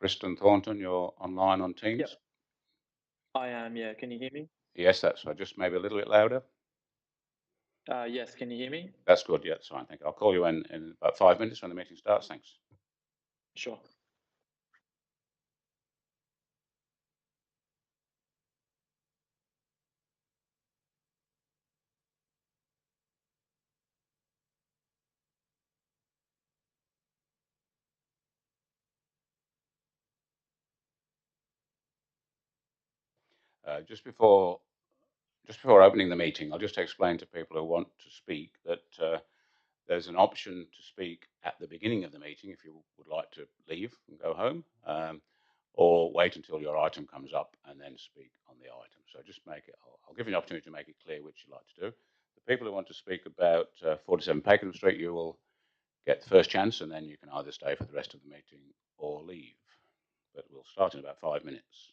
Kristen Thornton, you're online on Teams? Yep. I am, yeah. Can you hear me? Yes, that's right. Just maybe a little bit louder. Yes, can you hear me? That's good. Yeah, that's fine. Thank you. I'll call you in about 5 minutes when the meeting starts. Thanks. Sure. Just before opening the meeting, I'll just explain to people who want to speak that there's an option to speak at the beginning of the meeting if you would like to leave and go home, or wait until your item comes up and then speak on the item. So just make it. I'll give you an opportunity to make it clear which you'd like to do. The people who want to speak about 47 Pakenham Street, you will get the first chance, and then you can either stay for the rest of the meeting or leave. But we'll start in about 5 minutes.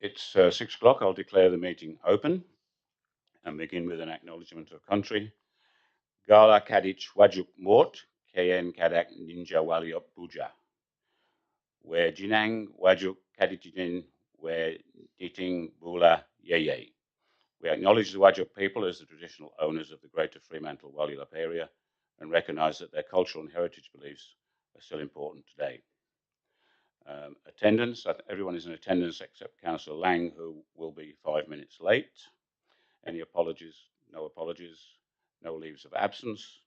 It's 6 o'clock. I'll declare the meeting open and begin with an acknowledgement of country. Gala Kadich Wajuk Mort, KN Kadak Ninja Waliop Buja. Where Jinang Wajuk Kadijin, where Diting Bula Yeye. We acknowledge the Wajak people as the traditional owners of the greater Fremantle Walyalup area and recognise that their cultural and heritage beliefs are still important today. Attendance, everyone is in attendance except Councillor Lang, who will be 5 minutes late. Any apologies? No apologies. No leaves of absence.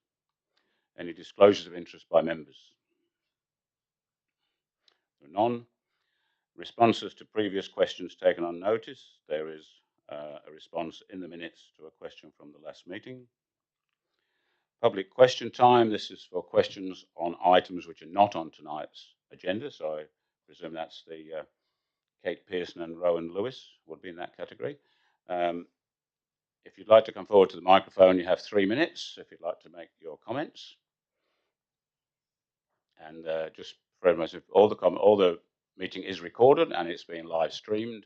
Any disclosures of interest by members? None. Responses to previous questions taken on notice. There is a response in the minutes to a question from the last meeting. Public question time. This is for questions on items which are not on tonight's agenda. So I presume that's the Kate Pearson and Rowan Lewis would be in that category. If you'd like to come forward to the microphone, you have 3 minutes if you'd like to make your comments. And just for everyone, all the meeting is recorded and it's being live streamed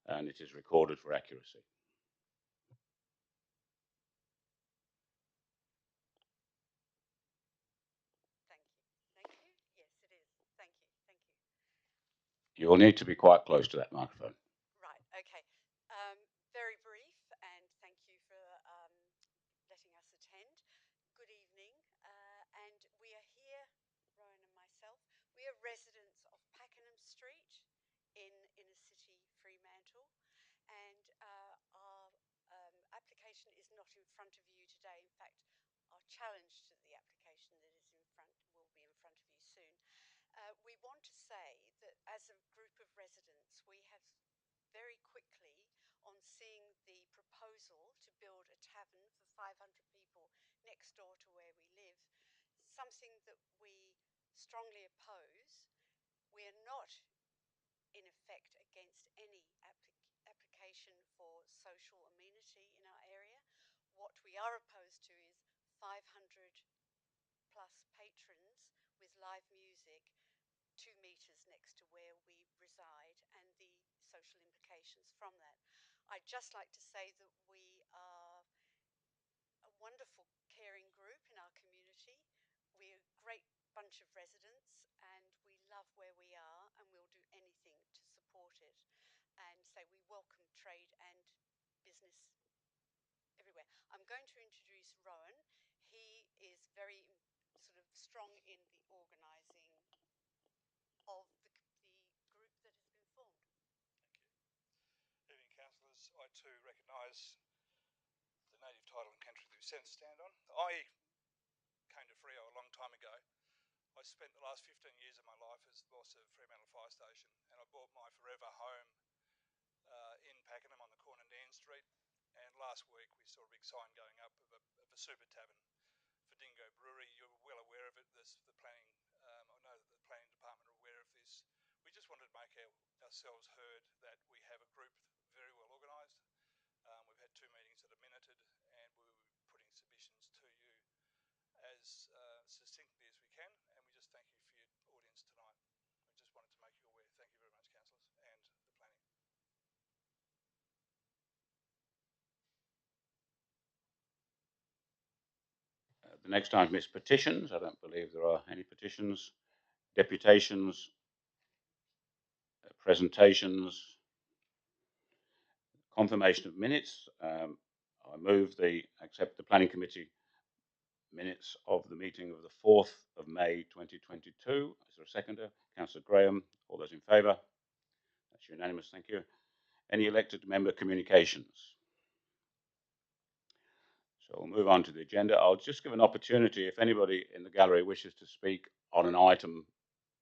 and it is recorded for accuracy. You will need to be quite close to that microphone. Right, okay. Very brief, and thank you for letting us attend. Good evening, and we are here, Rowan and myself, we are residents of Pakenham Street in inner city Fremantle, and our application is not in front of you today. In fact, our challenge to the application that is in front will be in front of you soon. We want to say that as a group of residents, we have very quickly, on seeing the proposal to build a tavern for 500 people next door to where we live, something that we strongly oppose. We are not, in effect, against any application for social amenity in our area. What we are opposed to is 500 plus patrons with live music 2 metres next to where we reside and the social implications from that. I'd just like to say that we are a wonderful caring group in our community. We're a great bunch of residents and we love where we are and we'll do anything to support it, and say we welcome trade and business everywhere. I'm going to introduce Rowan. He is very sort of strong in the organising of the group that has been formed. Thank you. Evening, councillors. I too recognise the native title and country that we stand on. I came to Freo a long time ago. I spent the last 15 years of my life as the boss of Fremantle Fire Station, and I bought my forever home in Pakenham on the corner of Dan Street. And last week we saw a big sign going up of a super tavern for Dingo Brewery. You're well aware of it. The planning, I know that the planning department are aware of this. We just wanted to make ourselves heard that we have a group very well organised. We've had 2 meetings that are minuted, and we will be putting submissions to you as succinctly as we can, and we just thank you for your audience tonight. We just wanted to make you aware. Thank you very much, councillors, and the planning. The next item is petitions. I don't believe there are any petitions. Deputations, presentations, confirmation of minutes. I move accept the planning committee minutes of the meeting of the 4th of May 2022. Is there a seconder? Councillor Graham. All those in favour? That's unanimous. Thank you. Any elected member communications? So we'll move on to the agenda. I'll just give an opportunity if anybody in the gallery wishes to speak on an item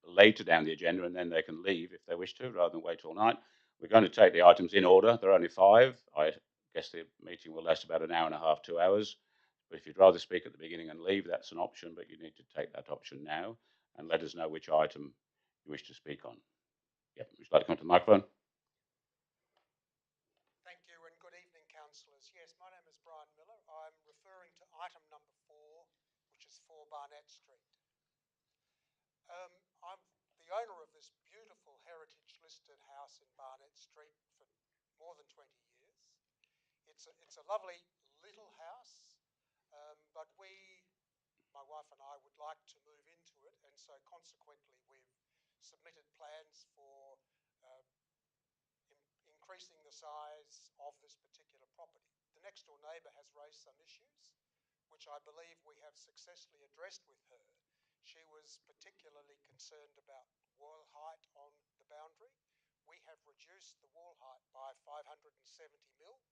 later down the agenda, and then they can leave if they wish to, rather than wait all night. We're going to take the items in order. There are only 5. I guess the meeting will last about an hour and a half, 2 hours. But if you'd rather speak at the beginning and leave, that's an option, but you need to take that option now and let us know which item you wish to speak on. Yep, would you like to come to the microphone? Thank you and good evening, councillors. Yes, my name is Brian Miller. I'm referring to item number 4, which is 4 Barnett Street. I'm the owner of this beautiful heritage-listed house in Barnett Street for more than 20 years. It's a lovely little house, but my wife and I, would like to move into it, and so consequently we've submitted plans for increasing the size of this particular property. The next door neighbour has raised some issues, which I believe we have successfully addressed with her. She was particularly concerned about wall height on the boundary. We have reduced the wall height by 570 mil,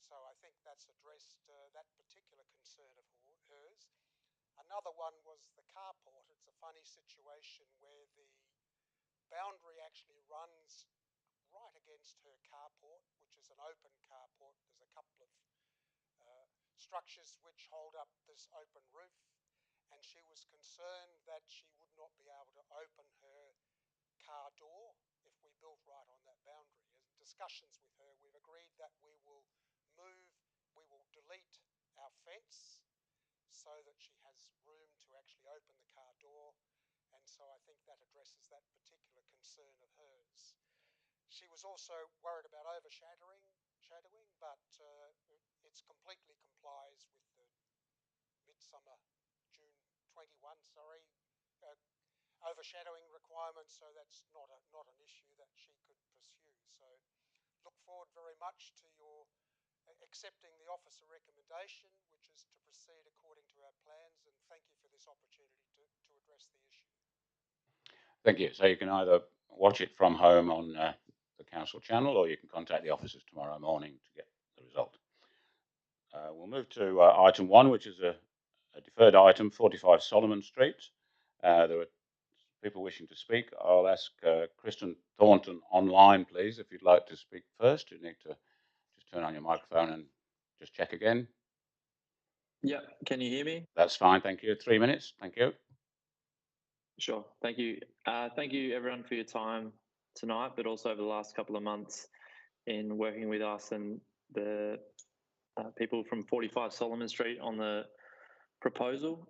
so I think that's addressed that particular concern of hers. Another one was the carport. It's a funny situation where the boundary actually runs right against her carport, which is an open carport. There's a couple of structures which hold up this open roof, and she was concerned that she would not be able to open her car door if we built right on that boundary. As discussions with her, we've agreed that we will delete our fence so that she has room to actually open the car door, and so I think that addresses that particular concern of hers. She was also worried about overshadowing, but it completely complies with the Midsummer June 21, overshadowing requirements, so that's not an issue that she could pursue. So look forward very much to your accepting the officer recommendation, which is to proceed according to our plans, and thank you for this opportunity to address the issue. Thank you. So you can either watch it from home on the council channel, or you can contact the officers tomorrow morning to get the result. We'll move to item 1, which is a deferred item, 45 Solomon Street. There are people wishing to speak. I'll ask Kristen Thornton online, please, if you'd like to speak first. You need to just turn on your microphone and just check again. Yeah, can you hear me? That's fine, thank you. 3 minutes, thank you. Sure, thank you. Thank you everyone for your time tonight, but also over the last couple of months in working with us and the people from 45 Solomon Street on the proposal.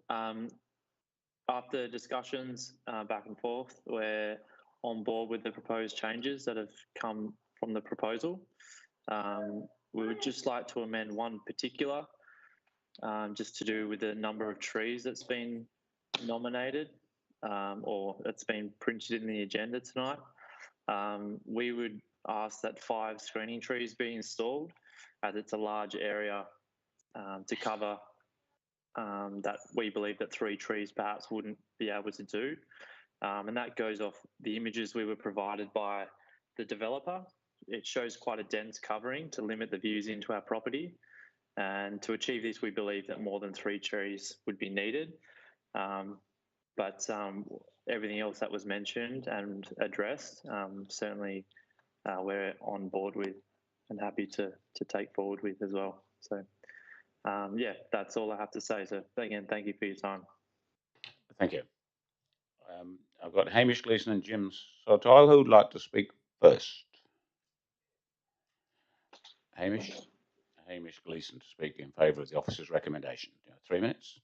After discussions back and forth, we're on board with the proposed changes that have come from the proposal. We would just like to amend one particular, just to do with the number of trees that's been nominated or that's been printed in the agenda tonight. We would ask that 5 screening trees be installed, as it's a large area to cover that we believe that 3 trees perhaps wouldn't be able to do. And that goes off the images we were provided by the developer. It shows quite a dense covering to limit the views into our property. And to achieve this, we believe that more than 3 trees would be needed. But everything else that was mentioned and addressed, certainly we're on board with and happy to take forward with as well. So yeah, that's all I have to say. So again, thank you for your time. Thank you. I've got Hamish Gleeson and Jim Sotile. Who'd like to speak first? Hamish Gleeson to speak in favour of the officer's recommendation. 3 minutes.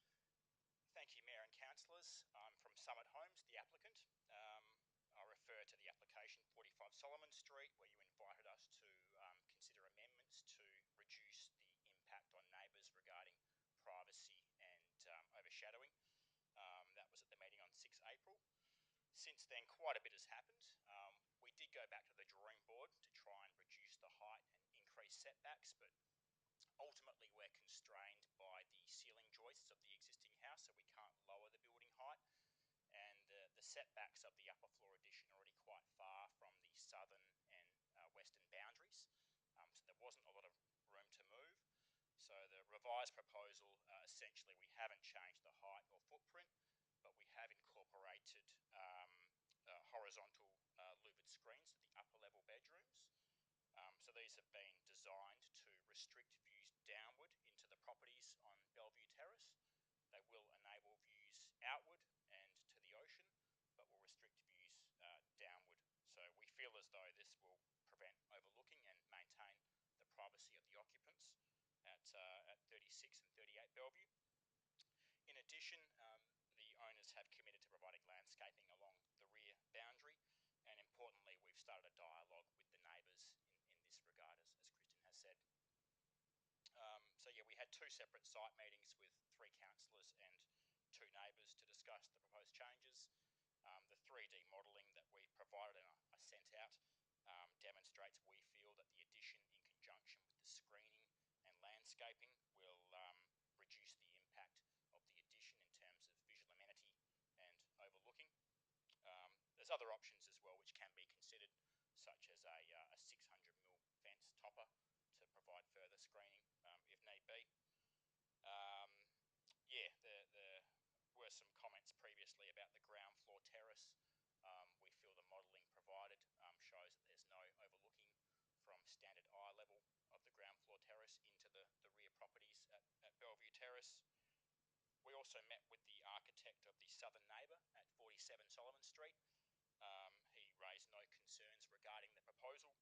Thank you, Mayor and Councillors. I'm from Summit Homes, the applicant. I refer to the application 45 Solomon Street, where you invited us to consider amendments to reduce the impact on neighbours regarding privacy and overshadowing. That was at the meeting on 6 April. Since then, quite a bit has happened. We did go back to the drawing board to try and reduce the height and increase setbacks, but ultimately we're constrained by the ceiling joists of the existing house, so we can't lower the building height, and the setbacks of the upper floor addition are already quite far from the southern and western boundaries, so there wasn't a lot of room to move. So the revised proposal, essentially we haven't changed the height or footprint, but we have incorporated horizontal louvered screens to the upper level bedrooms. So these have been designed to restrict views downward into the properties on Bellevue Terrace. They will enable views outward and to the ocean, but will restrict views downward. So we feel as though this will prevent overlooking and maintain the privacy of the occupants at 36 and 38 Bellevue. In addition, the owners have committed to providing landscaping along the rear boundary, and importantly, we've started a dialogue with the neighbours in this regard, as Kristen has said. So yeah, we had 2 separate site meetings with 3 councillors and 2 neighbours to discuss the proposed changes. The 3D modelling that we provided and I sent out demonstrates we feel that the addition in conjunction with the screening and landscaping will reduce the impact of the addition in terms of visual amenity and overlooking. There's other options as well which can be considered, such as a 600mm fence topper to provide further screening if need be. Yeah, there were some comments previously about the ground floor terrace. We feel the modelling provided shows that there's no overlooking from standard eye level of the ground floor terrace into the rear properties at Bellevue Terrace. We also met with the architect of the southern neighbour at 47 Solomon Street. He raised no concerns regarding the proposal.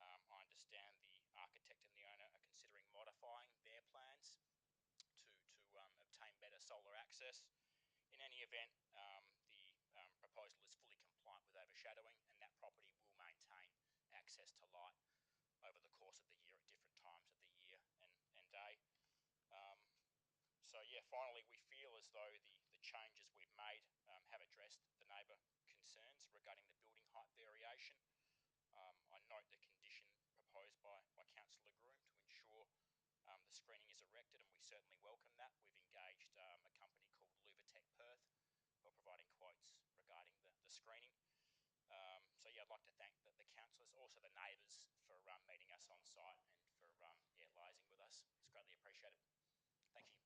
I understand the architect and the owner are considering modifying their plans to obtain better solar access. In any event, the proposal is fully compliant with overshadowing, and that property will maintain access to light over the course of the year at different times of the year and day. So yeah, finally we feel as though the changes we've made have addressed the neighbour regarding the building height variation. I note the condition proposed by Councillor Groom to ensure the screening is erected, and we certainly welcome that. We've engaged a company called Luvatech Perth who are providing quotes regarding the screening. So yeah, I'd like to thank the councillors, also the neighbours, for meeting us on site and for liaising with us. It's greatly appreciated. Thank you.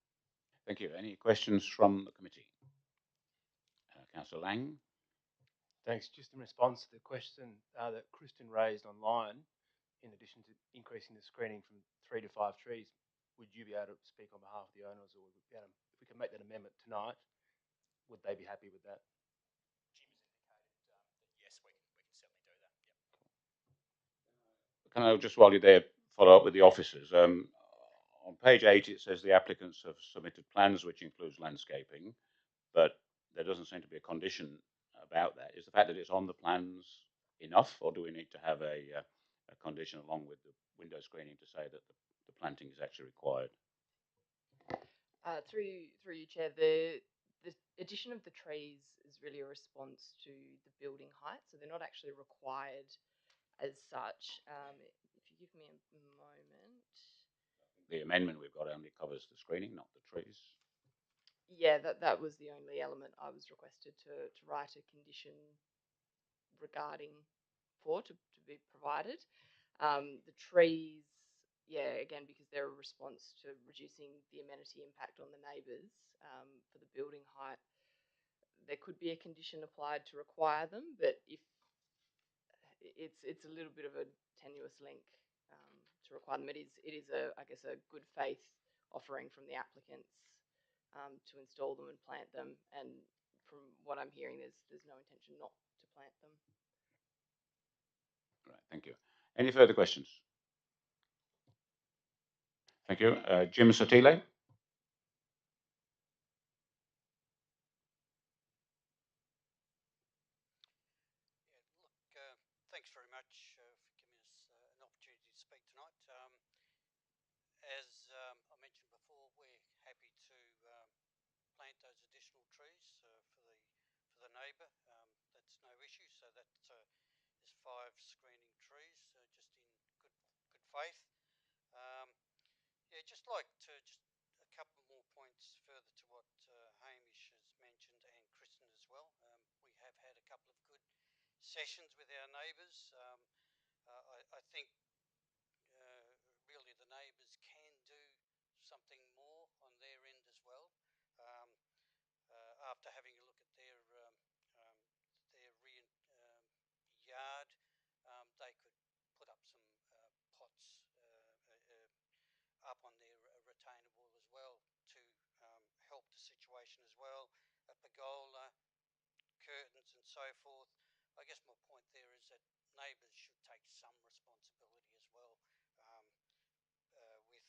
Thank you. Any questions from the committee? Councillor Lang. Thanks. Just in response to the question that Kristen raised online, in addition to increasing the screening from 3 to 5 trees, would you be able to speak on behalf of the owners, or would we be able to, if we can make that amendment tonight, would they be happy with that? Jim has indicated that yes, we can certainly do that. Yep. Can I just, while you're there, follow up with the officers? On page 8, it says the applicants have submitted plans which includes landscaping, but there doesn't seem to be a condition about that. Is the fact that it's on the plans enough, or do we need to have a condition along with the window screening to say that the planting is actually required? Through you, Chair, the addition of the trees is really a response to the building height, so they're not actually required as such. If you give me a moment. The amendment we've got only covers the screening, not the trees. Yeah, that was the only element I was requested to write a condition regarding to be provided. The trees, yeah, again, because they're a response to reducing the amenity impact on the neighbours for the building height, there could be a condition applied to require them, but if it's a little bit of a tenuous link to require them. It is a, I guess, a good faith offering from the applicants to install them and plant them, and from what I'm hearing, there's no intention not to plant them. Right, thank you. Any further questions? Thank you. Jim Sotile. Thanks very much for giving us an opportunity to speak tonight. As I mentioned before, we're happy to plant those additional trees for the neighbour. That's no issue. So that is 5 screening trees, just in good faith. Yeah, just like to a couple more points further to what Hamish has mentioned, and Kristen as well. We have had a couple of good sessions with our neighbours. I think really the neighbours can do something more on their end as well. After having a look at their rear yard, they could put up some pots up on their retaining wall as well to help the situation as well. A pergola, curtains and so forth. I guess my point there is that neighbours should take some responsibility as well with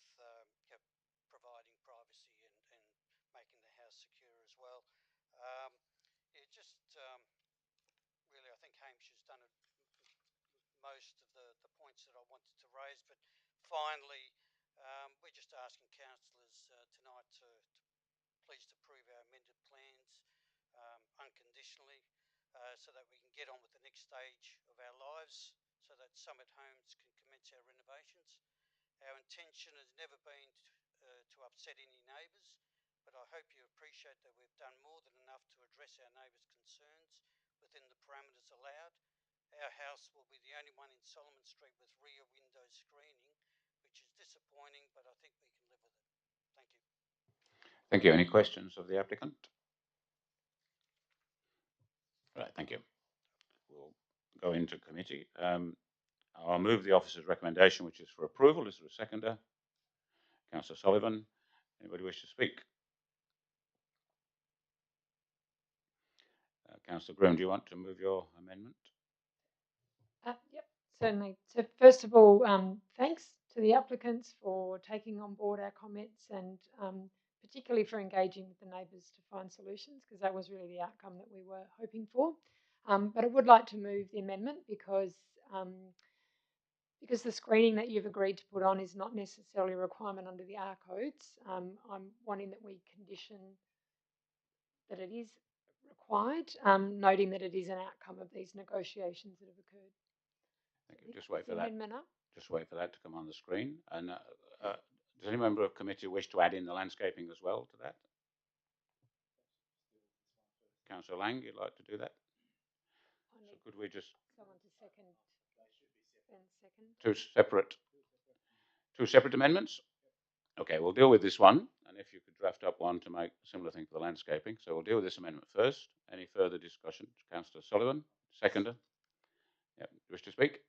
providing privacy and making the house secure as well. Yeah, just really, I think Hamish has done most of the points that I wanted to raise, but finally, we're just asking councillors tonight to please approve our amended plans unconditionally, so that we can get on with the next stage of our lives, so that Summit Homes can commence our renovations. Our intention has never been to upset any neighbours, but I hope you appreciate that we've done more than enough to address our neighbours' concerns within the parameters allowed. Our house will be the only one in Solomon Street with rear window screening, which is disappointing, but I think we can live with it. Thank you. Thank you. Any questions of the applicant? Right, thank you. We'll go into committee. I'll move the officer's recommendation, which is for approval. Is there a seconder? Councillor Sullivan. Anybody wish to speak? Councillor Groom, do you want to move your amendment? Yep, certainly. So first of all, thanks to the applicants for taking on board our comments, and particularly for engaging with the neighbours to find solutions, because that was really the outcome that we were hoping for. But I would like to move the amendment because the screening that you've agreed to put on is not necessarily a requirement under the R codes. I'm wanting that we condition that it is required, noting that it is an outcome of these negotiations that have occurred. Thank you. Just wait for that. Amendment up. Just wait for that to come on the screen. And does any member of committee wish to add in the landscaping as well to that? Councillor Lang, you'd like to do that? So could we just someone to second and second? two separate amendments? Okay, we'll deal with this one, and if you could draft up one to make a similar thing for the landscaping. So we'll deal with this amendment first. Any further discussion? Councillor Sullivan, seconder. Yep. Wish to speak?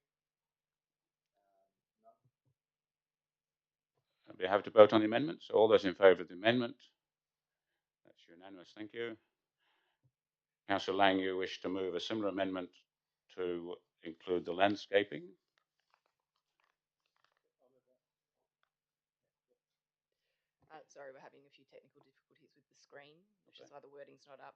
We have to vote on the amendment. So all those in favour of the amendment? That's unanimous. Thank you. Councillor Lang, you wish to move a similar amendment to include the landscaping? Sorry, we're having a few technical difficulties with the screen, which is why the wording's not up.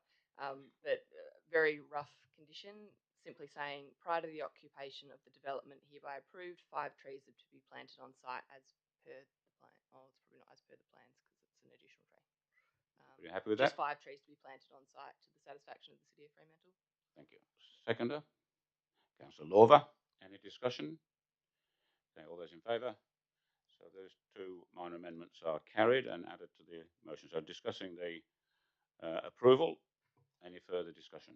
But very rough condition, simply saying prior to the occupation of the development hereby approved, 5 trees are to be planted on site as per the plan. Oh, it's probably not as per the plans because it's an additional tree. Are you happy with just that? 5 trees to be planted on site to the satisfaction of the City of Fremantle. Thank you. Seconder, Councillor Lorver. Any discussion? Okay, all those in favour? So those 2 minor amendments are carried and added to the motion. So discussing the approval. Any further discussion?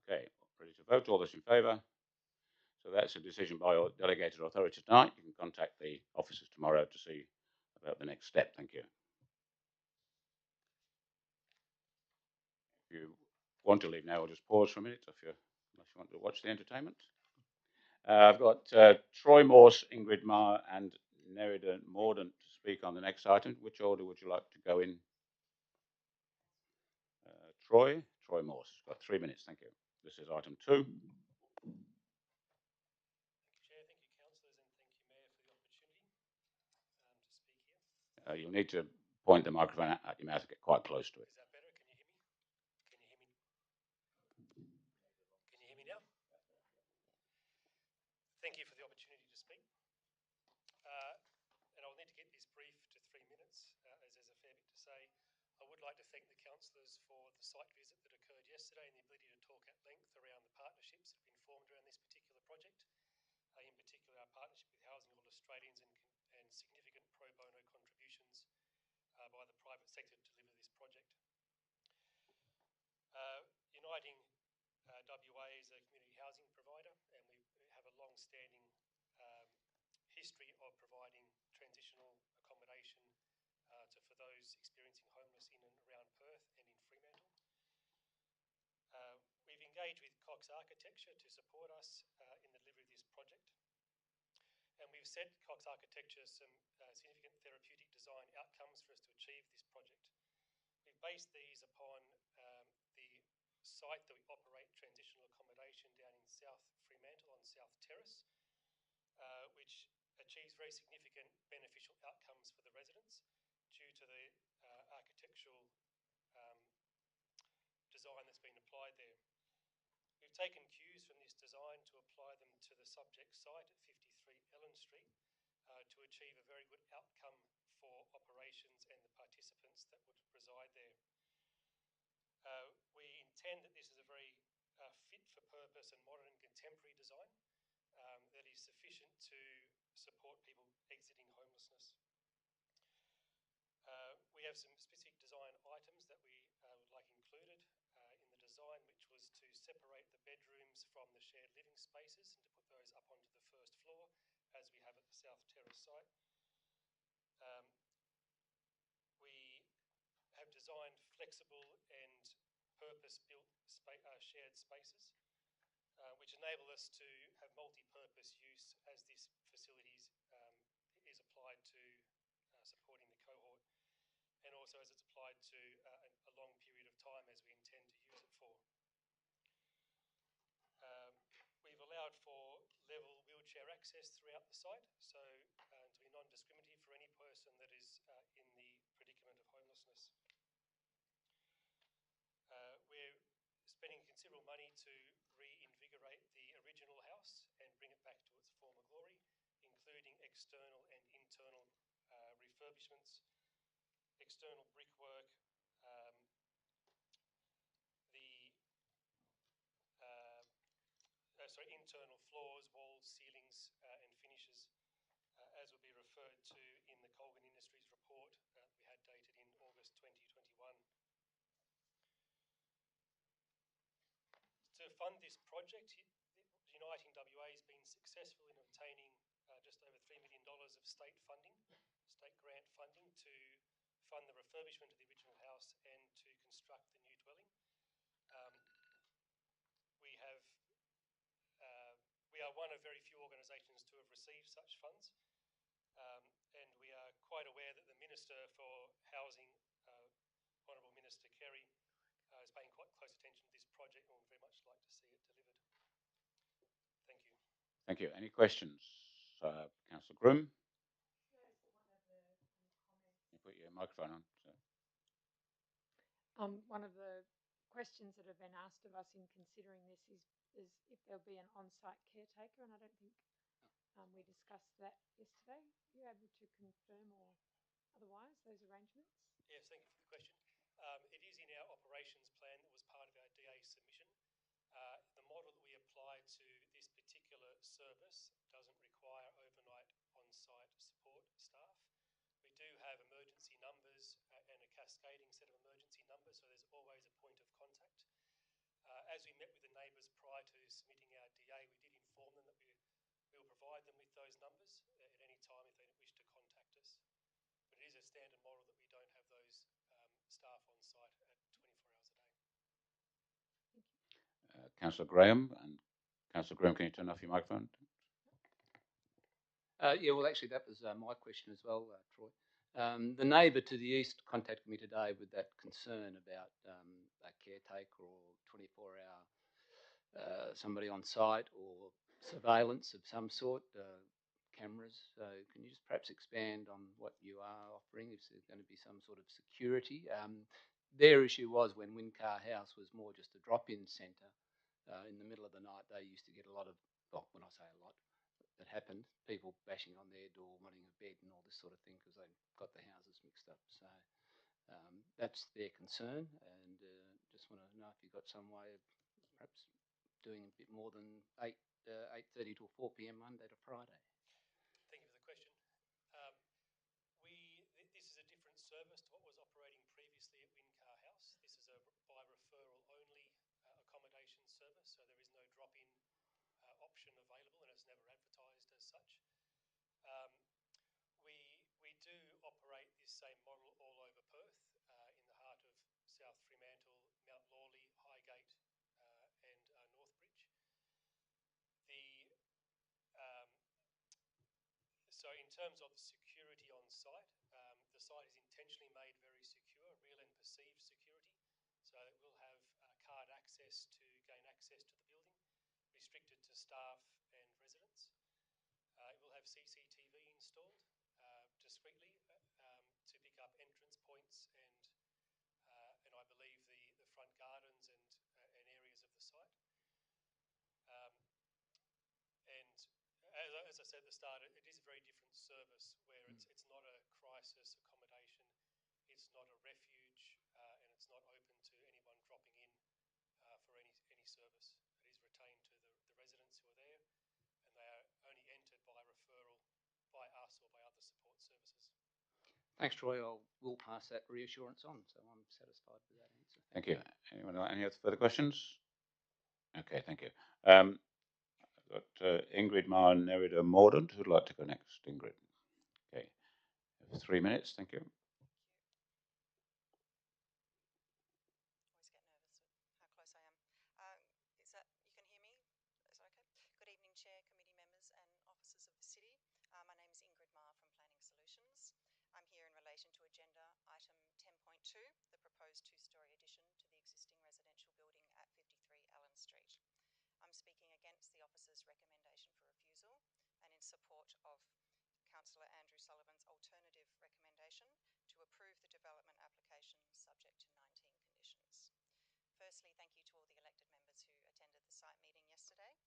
Okay, ready to vote. All those in favour? So that's a decision by delegated authority tonight. You can contact the officers tomorrow to see about the next step. Thank you. If you want to leave now, I'll just pause for a minute unless you want to watch the entertainment. I've got Troy Morse, Ingrid Marr and Nerida Mordaunt to speak on the next item. Which order would you like to go in? Troy Morse. Got 3 minutes. Thank you. This is item 2. Thank you, Chair. Thank you, councillors, and thank you, Mayor, for the opportunity to speak here. You'll need to point the microphone at your mouth and get quite close to it. Is that better? Can you hear me? Can you hear me? Can you hear me now? Thank you for the opportunity to speak. And I'll need to get this brief to 3 minutes, as there's a fair bit to say. I would like to thank the councillors for the site visit that occurred yesterday and the ability to talk at length around the partnerships that have been formed around this particular project. In particular, our partnership with Housing All Australians and significant pro bono contributions by the private sector to deliver this project. Uniting WA is a community housing provider, and we have a long-standing history of providing transitional accommodation for those experiencing homeless in and around Perth and in Fremantle. We've engaged with Cox Architecture to support us in the delivery of this project. And we've set Cox Architecture some significant therapeutic design outcomes for us to achieve this project. We've based these upon the site that we operate transitional accommodation down in South Fremantle on South Terrace, which achieves very significant beneficial outcomes for the residents due to the architectural design that's been applied there. We've taken cues from this design to apply them to the subject site at 53 Ellen Street to achieve a very good outcome for operations and the participants that would reside there. We intend that this is a very fit for purpose and modern and contemporary design that is sufficient to support people exiting homelessness. We have some specific design items that we would like included in the design, which was to separate the bedrooms from the shared living spaces and to put those up onto the first floor, as we have at the South Terrace site. We have designed flexible and purpose-built shared spaces, which enable us to have multi-purpose use as this facilities is applied to supporting the cohort, and also as it's applied to a long period of time as we intend to use it for. We've allowed for level wheelchair access throughout the site, so to be non-discriminative for any person that is in the predicament of homelessness. We're spending considerable money to reinvigorate the original house and bring it back to its former glory, including external and internal refurbishments, external brickwork, internal floors, walls, ceilings, and finishes, as will be referred to in the Colgan Industries report we had dated in August 2021. To fund this project, Uniting WA has been successful in obtaining just over $3 million of state funding, state grant funding, to fund the refurbishment of the original house and to construct the new dwelling. We are one of very few organisations to have received such funds, and we are quite aware that the Minister for Housing, Honourable Minister Kerry, is paying quite close attention to this project and would very much like to see it delivered. Thank you. Thank you. Any questions? Councillor Groom? You put your microphone on. So. One of the questions that have been asked of us in considering this is if there'll be an on-site caretaker, and I don't think we discussed that yesterday. Are you able to confirm or otherwise those arrangements? Yes, thank you for the question. It is in our operations plan that was part of our DA submission. The model that we apply to this particular service doesn't require overnight on-site support staff. We do have emergency numbers and a cascading set of emergency numbers, so there's always a point of contact. As we met with the neighbours prior to submitting our DA, we did inform them that we will provide them with those numbers at any time if they wish to contact us. But it is a standard model that we don't have those staff on site at 24 hours a day. Councillor Graham, and Councillor Graham, can you turn off your microphone? Yeah, well, actually, that was my question as well, Troy. The neighbour to the east contacted me today with that concern about a caretaker or 24-hour somebody on site or surveillance of some sort, cameras. So can you just perhaps expand on what you are offering, if there's going to be some sort of security? Their issue was when Windcar House was more just a drop-in centre in the middle of the night, they used to get a lot of, well, when I say a lot, that happened, people bashing on their door, wanting a bed and all this sort of thing because they got the houses mixed up. So that's their concern, and just want to know if you've got some way of perhaps doing a bit more than 8:30 till 4 p.m. Monday to Friday. Thank you for the question. This is a different service to what was operating previously at Windcar House. This is a by referral only accommodation service, so there is no drop-in option available, and it's never advertised as such. We do operate this same model all over Perth, in the heart of South Fremantle, Mount Lawley, Highgate, and Northbridge. So in terms of the security on site, the site is intentionally made very secure, real and perceived security. So it will have card access to gain access to the building, restricted to staff and residents. It will have CCTV installed discreetly to pick up entrance points and I believe the front gardens and areas of the site. And as I said at the start, it is a very different service where it's not a crisis accommodation, it's not a refuge, and it's not open to anyone dropping in for any service. It is retained to the residents who are there, and they are only entered by referral by us or by other support services. Thanks, Troy. We'll pass that reassurance on, so I'm satisfied with that answer. Thank you. Anyone else? Any other further questions? Okay, thank you. I've got Ingrid Nerida Mordaunt who'd like to go next. Ingrid. Okay. 3 minutes, thank you. Always get nervous with how close I am. Is that, you can hear me? Is that okay? Good evening, Chair, committee members and officers of the City. My name is Ingrid Marr from Planning Solutions. I'm here in relation to agenda item 10.2, the proposed two-storey addition to the existing residential building at 53 Allen Street. I'm speaking against the officer's recommendation for refusal and in support of Councillor Andrew Sullivan's alternative recommendation to approve the development application subject to 19 conditions. Firstly, thank you to all the elected members who attended the site meeting yesterday.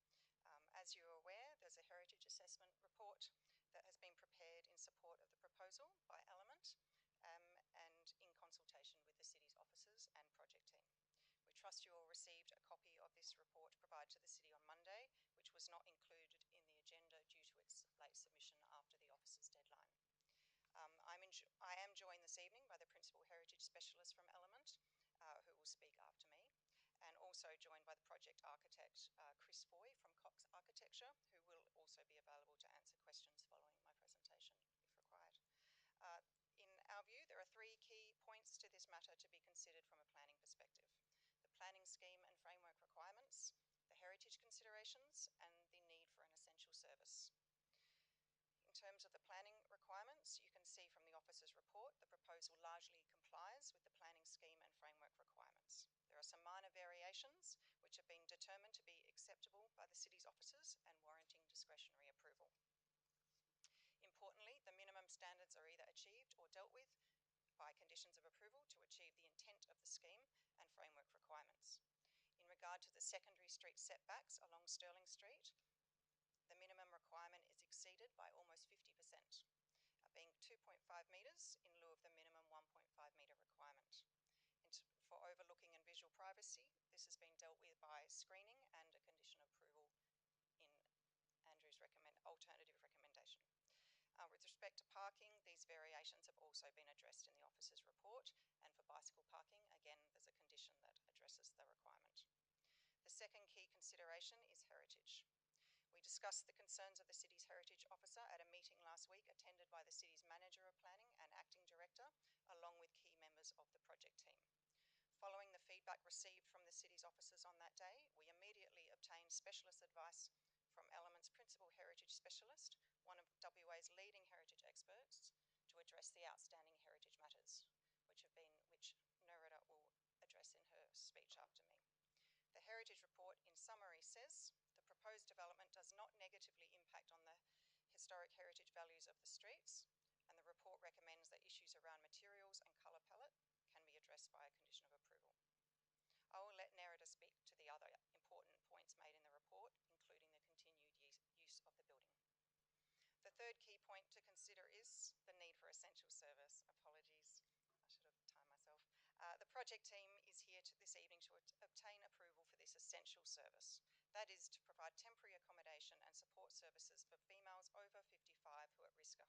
As you're aware, there's a heritage assessment report that has been prepared in support of the proposal by Element and in consultation with the City's officers and project team. We trust you all received a copy of this report provided to the City on Monday, which was not included in the agenda due to its late submission after the officer's deadline. I am joined this evening by the Principal Heritage Specialist from Element, who will speak after me, and also joined by the project architect, Chris Foy from Cox Architecture, who will also be available to answer questions following my presentation, if required. In our view, there are three key points to this matter to be considered from a planning perspective: the planning scheme and framework requirements, the heritage considerations, and the need for an essential service. In terms of the planning requirements, you can see from the officer's report the proposal largely complies with the planning scheme and framework requirements. There are some minor variations which have been determined to be acceptable by the city's officers and warranting discretionary approval. Importantly, the minimum standards are either achieved or dealt with by conditions of approval to achieve the intent of the scheme and framework requirements. In regard to the secondary street setbacks along Stirling Street, the minimum requirement is exceeded by almost 50%, being 2.5 metres in lieu of the minimum 1.5 metre requirement. And for overlooking and visual privacy, this has been dealt with by screening and a condition of approval in Andrew's alternative recommendation. With respect to parking, these variations have also been addressed in the officer's report, and for bicycle parking, again, there's a condition that addresses the requirement. The second key consideration is heritage. We discussed the concerns of the city's heritage officer at a meeting last week attended by the city's manager of planning and acting director, along with key members of the project team. Following the feedback received from the city's officers on that day, we immediately obtained specialist advice from Element's principal heritage specialist, one of WA's leading heritage experts, to address the outstanding heritage matters, which Nerida will address in her speech after me. The heritage report, in summary, says the proposed development does not negatively impact on the historic heritage values of the streets, and the report recommends that issues around materials and colour palette can be addressed by a condition of approval. I will let Nerida speak to the other important points made in the report, including the continued use of the building. The third key point to consider is the need for essential service. Apologies, I should have timed myself. The project team is here this evening to obtain approval for this essential service. That is to provide temporary accommodation and support services for females over 55 who are at risk of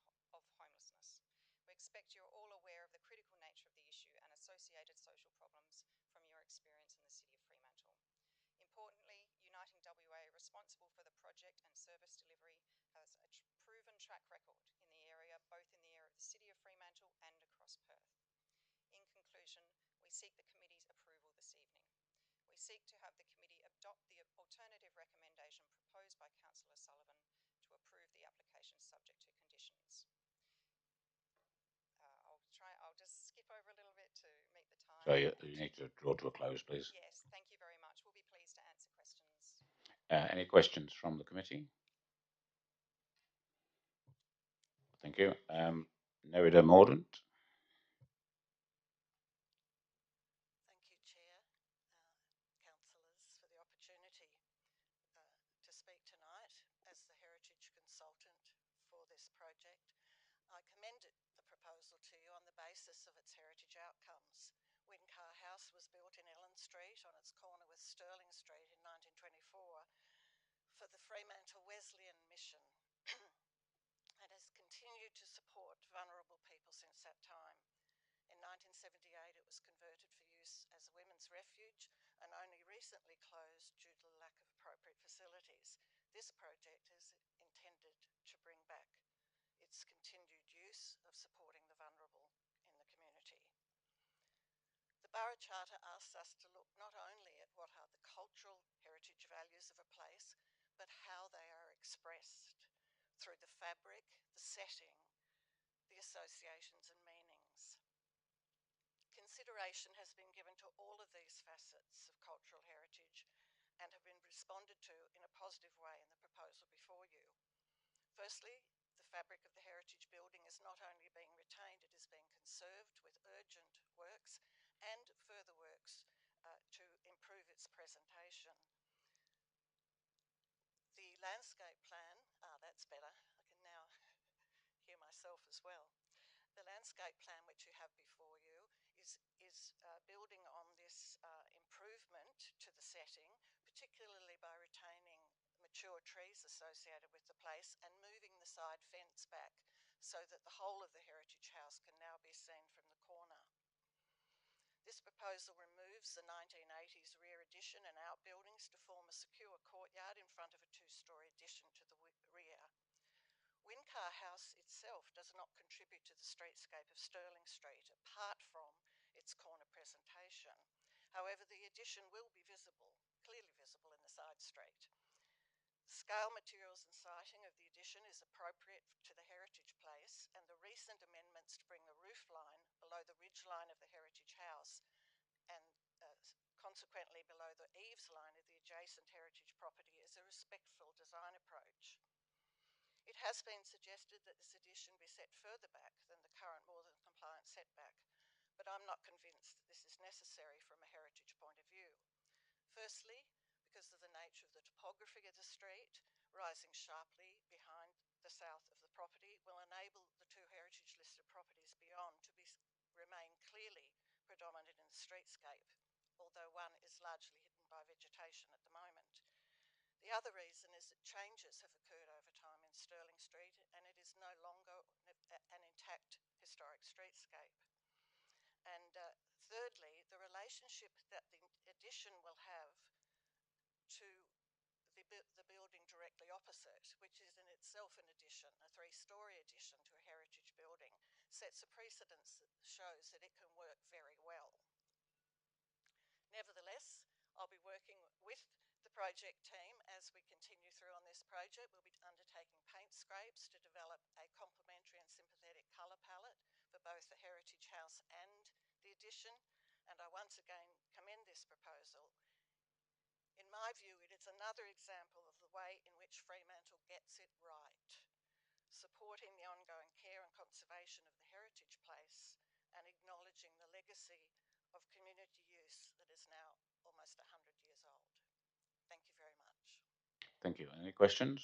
homelessness. We expect you're all aware of the critical nature of the issue and associated social problems from your experience in the City of Fremantle. Importantly, Uniting WA, responsible for the project and service delivery, has a proven track record in the area, both in the area of the City of Fremantle and across Perth. In conclusion, we seek the committee's approval this evening. We seek to have the committee adopt the alternative recommendation proposed by Councillor Sullivan to approve the application subject to conditions. I'll just skip over a little bit to meet the time. So you need to draw to a close, please. Yes, thank you very much. We'll be pleased to answer questions. Any questions from the committee? Thank you. Nerida Mordaunt. Thank you, Chair, councillors, for the opportunity to speak tonight as the heritage consultant for this project. I commend the proposal to you on the basis of its heritage outcomes. Wincar House was built in Ellen Street on its corner with Stirling Street in 1924 for the Fremantle Wesleyan Mission and has continued to support vulnerable people since that time. In 1978 it was converted for use as a women's refuge and only recently closed due to the lack of appropriate facilities. This project is intended to bring back its continued use of supporting the vulnerable in the community. The Borough Charter asks us to look not only at what are the cultural heritage values of a place, but how they are expressed through the fabric, the setting, the associations and meanings. Consideration has been given to all of these facets of cultural heritage and have been responded to in a positive way in the proposal before you. Firstly, the fabric of the heritage building is not only being retained, it is being conserved with urgent works and further works to improve its presentation. The landscape plan, that's better, I can now hear myself as well. The landscape plan which you have before you is building on this improvement to the setting, particularly by retaining mature trees associated with the place and moving the side fence back so that the whole of the heritage house can now be seen from the corner. This proposal removes the 1980s rear addition and outbuildings to form a secure courtyard in front of a two-storey addition to the rear. Wincar House itself does not contribute to the streetscape of Stirling Street, apart from its corner presentation. However, the addition will be visible, clearly visible in the side street. The scale, materials and siting of the addition is appropriate to the heritage place, and the recent amendments to bring the roof line below the ridge line of the heritage house and consequently below the eaves line of the adjacent heritage property is a respectful design approach. It has been suggested that this addition be set further back than the current more than compliant setback, but I'm not convinced that this is necessary from a heritage point of view. Firstly, because of the nature of the topography of the street, rising sharply behind the south of the property will enable the two heritage listed properties beyond to remain clearly predominant in the streetscape, although one is largely hidden by vegetation at the moment. The other reason is that changes have occurred over time in Stirling Street, and it is no longer an intact historic streetscape. And thirdly, the relationship that the addition will have to the building directly opposite, which is in itself an addition, a three-storey addition to a heritage building, sets a precedence that shows that it can work very well. Nevertheless, I'll be working with the project team as we continue through on this project. We'll be undertaking paint scrapes to develop a complementary and sympathetic colour palette for both the heritage house and the addition, and I once again commend this proposal. In my view, it is another example of the way in which Fremantle gets it right, supporting the ongoing care and conservation of the heritage place and acknowledging the legacy of community use that is now almost 100 years old. Thank you very much. Thank you. Any questions?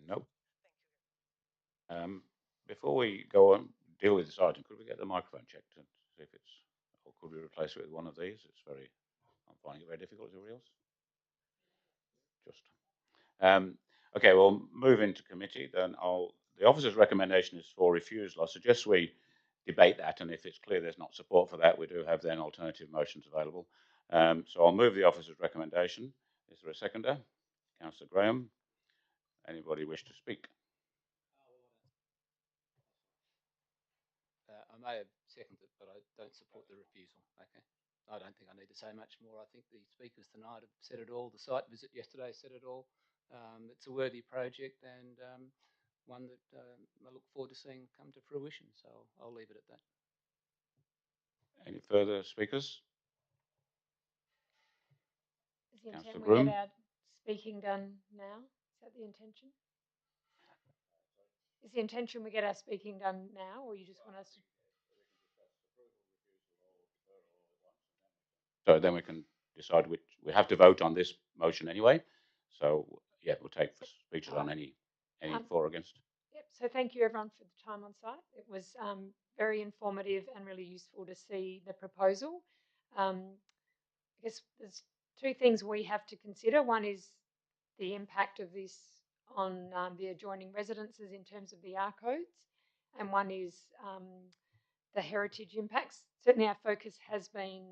Nope. Thank you. Before we go on, deal with this item, could we get the microphone checked and see if it's, or could we replace it with one of these? I'm finding it very difficult. Is everybody else? Just. Okay, we'll move into committee. Then the officer's recommendation is for refusal. I suggest we debate that, and if it's clear there's not support for that, we do have then alternative motions available. So I'll move the officer's recommendation. Is there a seconder? Councillor Graham. Anybody wish to speak? I may have seconded it, but I don't support the refusal. Okay. I don't think I need to say much more. I think the speakers tonight have said it all. The site visit yesterday said it all. It's a worthy project and one that I look forward to seeing come to fruition. So I'll leave it at that. Any further speakers? Is the intent Councillor we Groom? get our speaking done now? Is that the intention? Is the intention we get our speaking done now, or you just want us to? So then we can decide which. We have to vote on this motion anyway. So yeah, we'll take speeches on any for or against. Yep. So thank you everyone for the time on site. It was very informative and really useful to see the proposal. I guess there's two things we have to consider. One is the impact of this on the adjoining residences in terms of the R codes, and one is the heritage impacts. Certainly our focus has been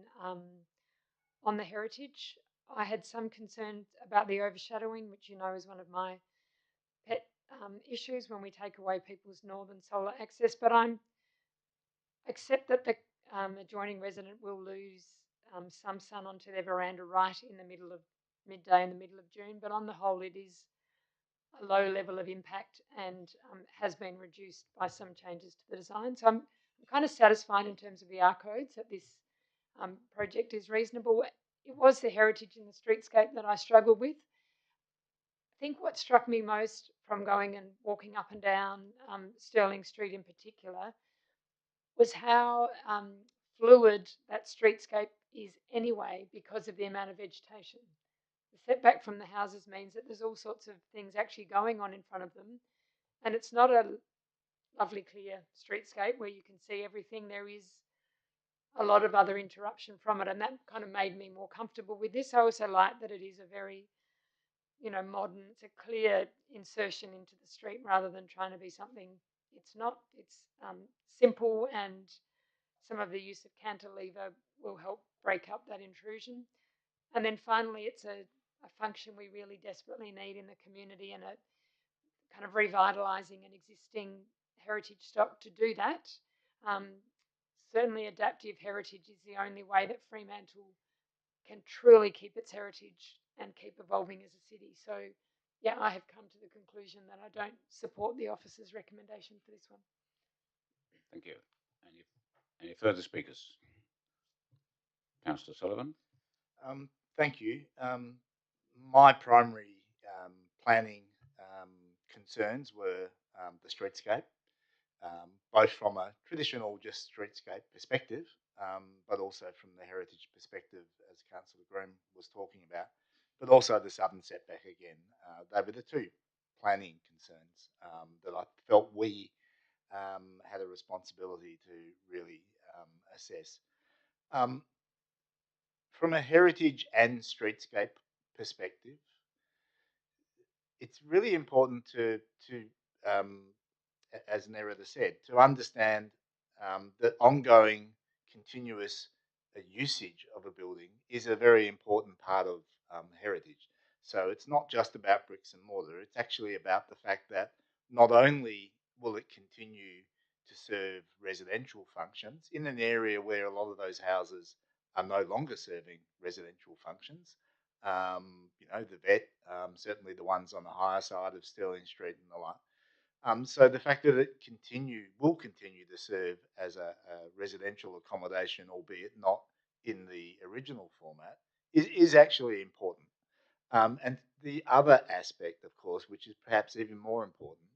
on the heritage. I had some concern about the overshadowing, which you know is one of my pet issues when we take away people's northern solar access, but I accept that the adjoining resident will lose some sun onto their veranda right in the middle of midday in the middle of June, but on the whole it is a low level of impact and has been reduced by some changes to the design. So I'm kind of satisfied in terms of the R codes that this project is reasonable. It was the heritage in the streetscape that I struggled with. I think what struck me most from going and walking up and down Stirling Street in particular was how fluid that streetscape is anyway because of the amount of vegetation. The setback from the houses means that there's all sorts of things actually going on in front of them, and it's not a lovely clear streetscape where you can see everything. There is a lot of other interruption from it, and that kind of made me more comfortable with this. I also like that it is a very, modern, it's a clear insertion into the street rather than trying to be something it's not. It's simple, and some of the use of cantilever will help break up that intrusion. And then finally, it's a function we really desperately need in the community, and a kind of revitalising an existing heritage stock to do that. Certainly, adaptive heritage is the only way that Fremantle can truly keep its heritage and keep evolving as a city. So, yeah, I have come to the conclusion that I don't support the officer's recommendation for this one. Thank you. Any further speakers? Councillor Sullivan. Thank you. My primary planning concerns were the streetscape, both from a traditional just streetscape perspective, but also from the heritage perspective, as Councillor Groom was talking about, but also the southern setback again. They were the two planning concerns that I felt we had a responsibility to really assess. From a heritage and streetscape perspective, it's really important to as Nerida said, to understand that ongoing continuous usage of a building is a very important part of heritage. So it's not just about bricks and mortar, it's actually about the fact that not only will it continue to serve residential functions in an area where a lot of those houses are no longer serving residential functions, the vet, certainly the ones on the higher side of Sterling Street and the like. So the fact that it will continue to serve as a residential accommodation, albeit not in the original format, is actually important. And the other aspect, of course, which is perhaps even more important,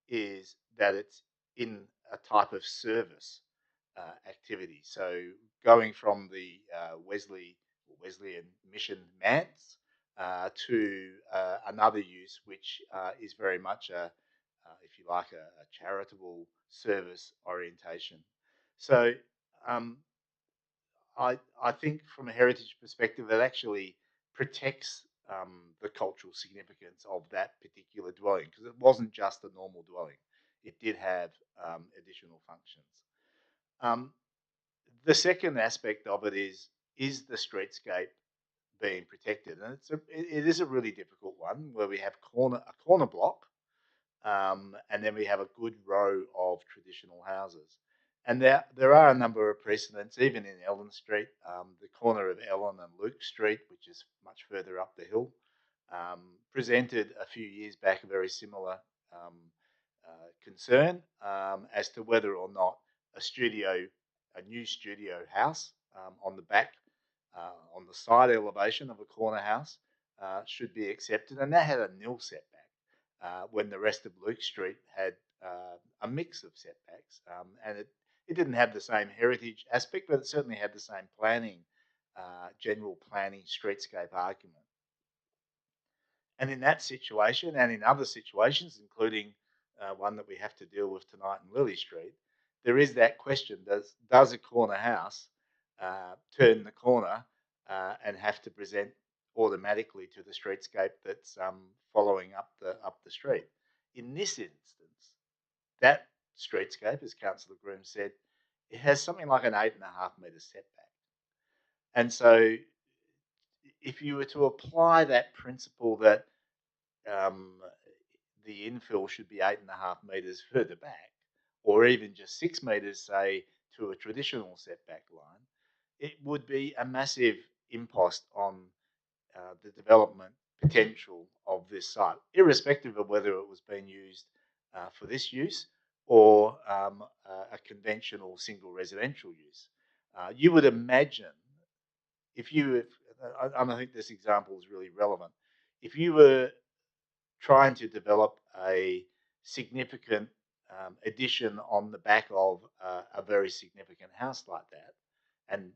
is that it's in a type of service activity. So going from the Wesleyan mission manse to another use, which is very much if you like, a charitable service orientation. So I think from a heritage perspective, it actually protects the cultural significance of that particular dwelling, because it wasn't just a normal dwelling. It did have additional functions. The second aspect of it is the streetscape being protected? And it is a really difficult one where we have a corner block, and then we have a good row of traditional houses. And there are a number of precedents, even in Ellen Street, the corner of Ellen and Luke Street, which is much further up the hill, presented a few years back a very similar concern as to whether or not a new studio house on the back, on the side elevation of a corner house should be accepted. And that had a nil setback when the rest of Luke Street had a mix of setbacks. And it didn't have the same heritage aspect, but it certainly had the same general planning streetscape argument. And in that situation, and in other situations, including one that we have to deal with tonight in Lily Street, there is that question: does a corner house turn the corner and have to present automatically to the streetscape that's following up the street? In this instance, that streetscape, as Councillor Groom said, it has something like an 8.5 metre setback. And so if you were to apply that principle that the infill should be 8.5 metres further back, or even just 6 metres, say, to a traditional setback line, it would be a massive impost on the development potential of this site, irrespective of whether it was being used for this use or a conventional single residential use. You would imagine, I think this example is really relevant, if you were trying to develop a significant addition on the back of a very significant house like that, and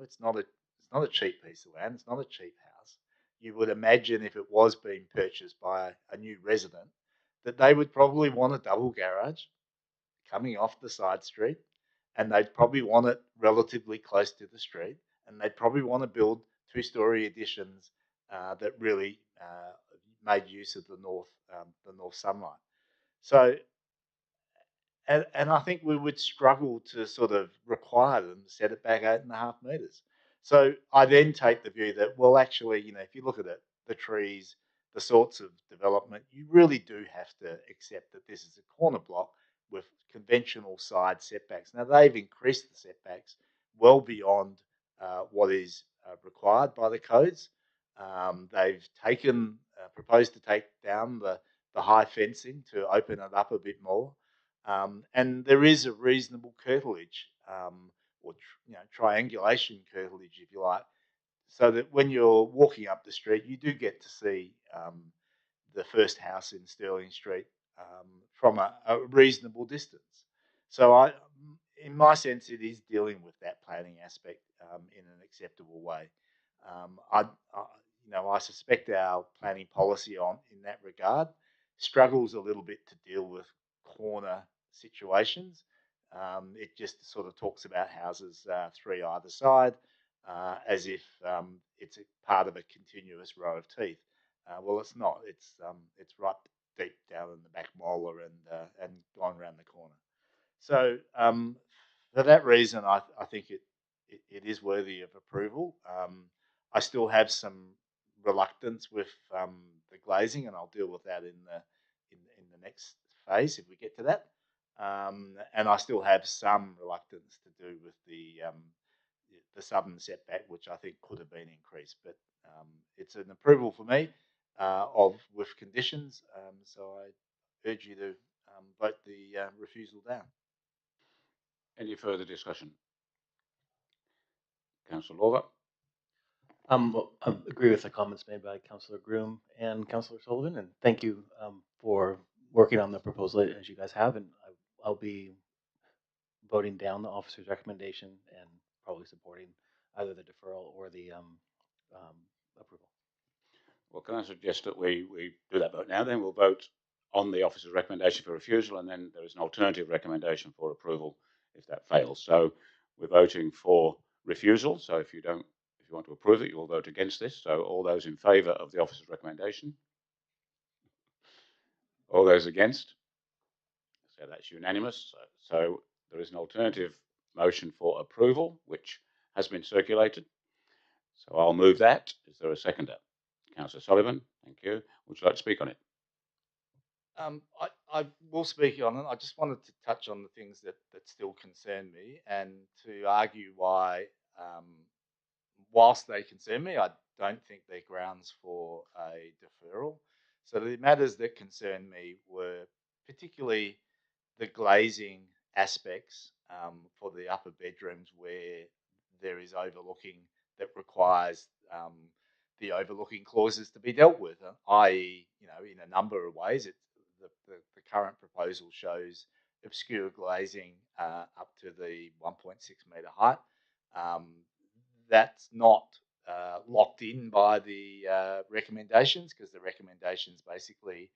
it's not a cheap piece of land, it's not a cheap house. You would imagine if it was being purchased by a new resident that they would probably want a double garage coming off the side street and they'd probably want it relatively close to the street, and they'd probably want to build two-story additions that really made use of the north sunlight. So, and I think we would struggle to sort of require them to set it back 8.5 metres. So I then take the view that, well, actually, if you look at it, the trees, the sorts of development, you really do have to accept that this is a corner block with conventional side setbacks. Now, they've increased the setbacks well beyond what is required by the codes. They've proposed to take down the high fencing to open it up a bit more. And there is a reasonable curtilage, or triangulation curtilage, if you like, so that when you're walking up the street, you do get to see the first house in Stirling Street from a reasonable distance. So in my sense, it is dealing with that planning aspect in an acceptable way. I suspect our planning policy in that regard struggles a little bit to deal with corner situations. It just sort of talks about houses three either side, as if it's a part of a continuous row of teeth. Well, it's not. It's right deep down in the back molar and gone around the corner. So for that reason, I think it is worthy of approval. I still have some reluctance with the glazing, and I'll deal with that in the next phase if we get to that. And I still have some reluctance to do with the southern setback, which I think could have been increased. But it's an approval for me with conditions. So I urge you to vote the refusal down. Any further discussion? Councillor Lorber. I agree with the comments made by Councillor Groom and Councillor Sullivan, and thank you for working on the proposal as you guys have, and I'll be voting down the officer's recommendation and probably supporting either the deferral or the approval. Well, can I suggest that we do that vote now? Then we'll vote on the officer's recommendation for refusal, and then there is an alternative recommendation for approval if that fails. So we're voting for refusal. So if you want to approve it, you will vote against this. So all those in favour of the officer's recommendation? All those against? So that's unanimous. So there is an alternative motion for approval, which has been circulated. So I'll move that. Is there a seconder? Councillor Sullivan, thank you. Would you like to speak on it? I will speak on it. I just wanted to touch on the things that still concern me and to argue why, whilst they concern me, I don't think they're grounds for a deferral. So the matters that concern me were particularly the glazing aspects for the upper bedrooms where there is overlooking that requires the overlooking clauses to be dealt with, i.e., in a number of ways. The current proposal shows obscure glazing up to the 1.6 metre height. That's not locked in by the recommendations, because the recommendations basically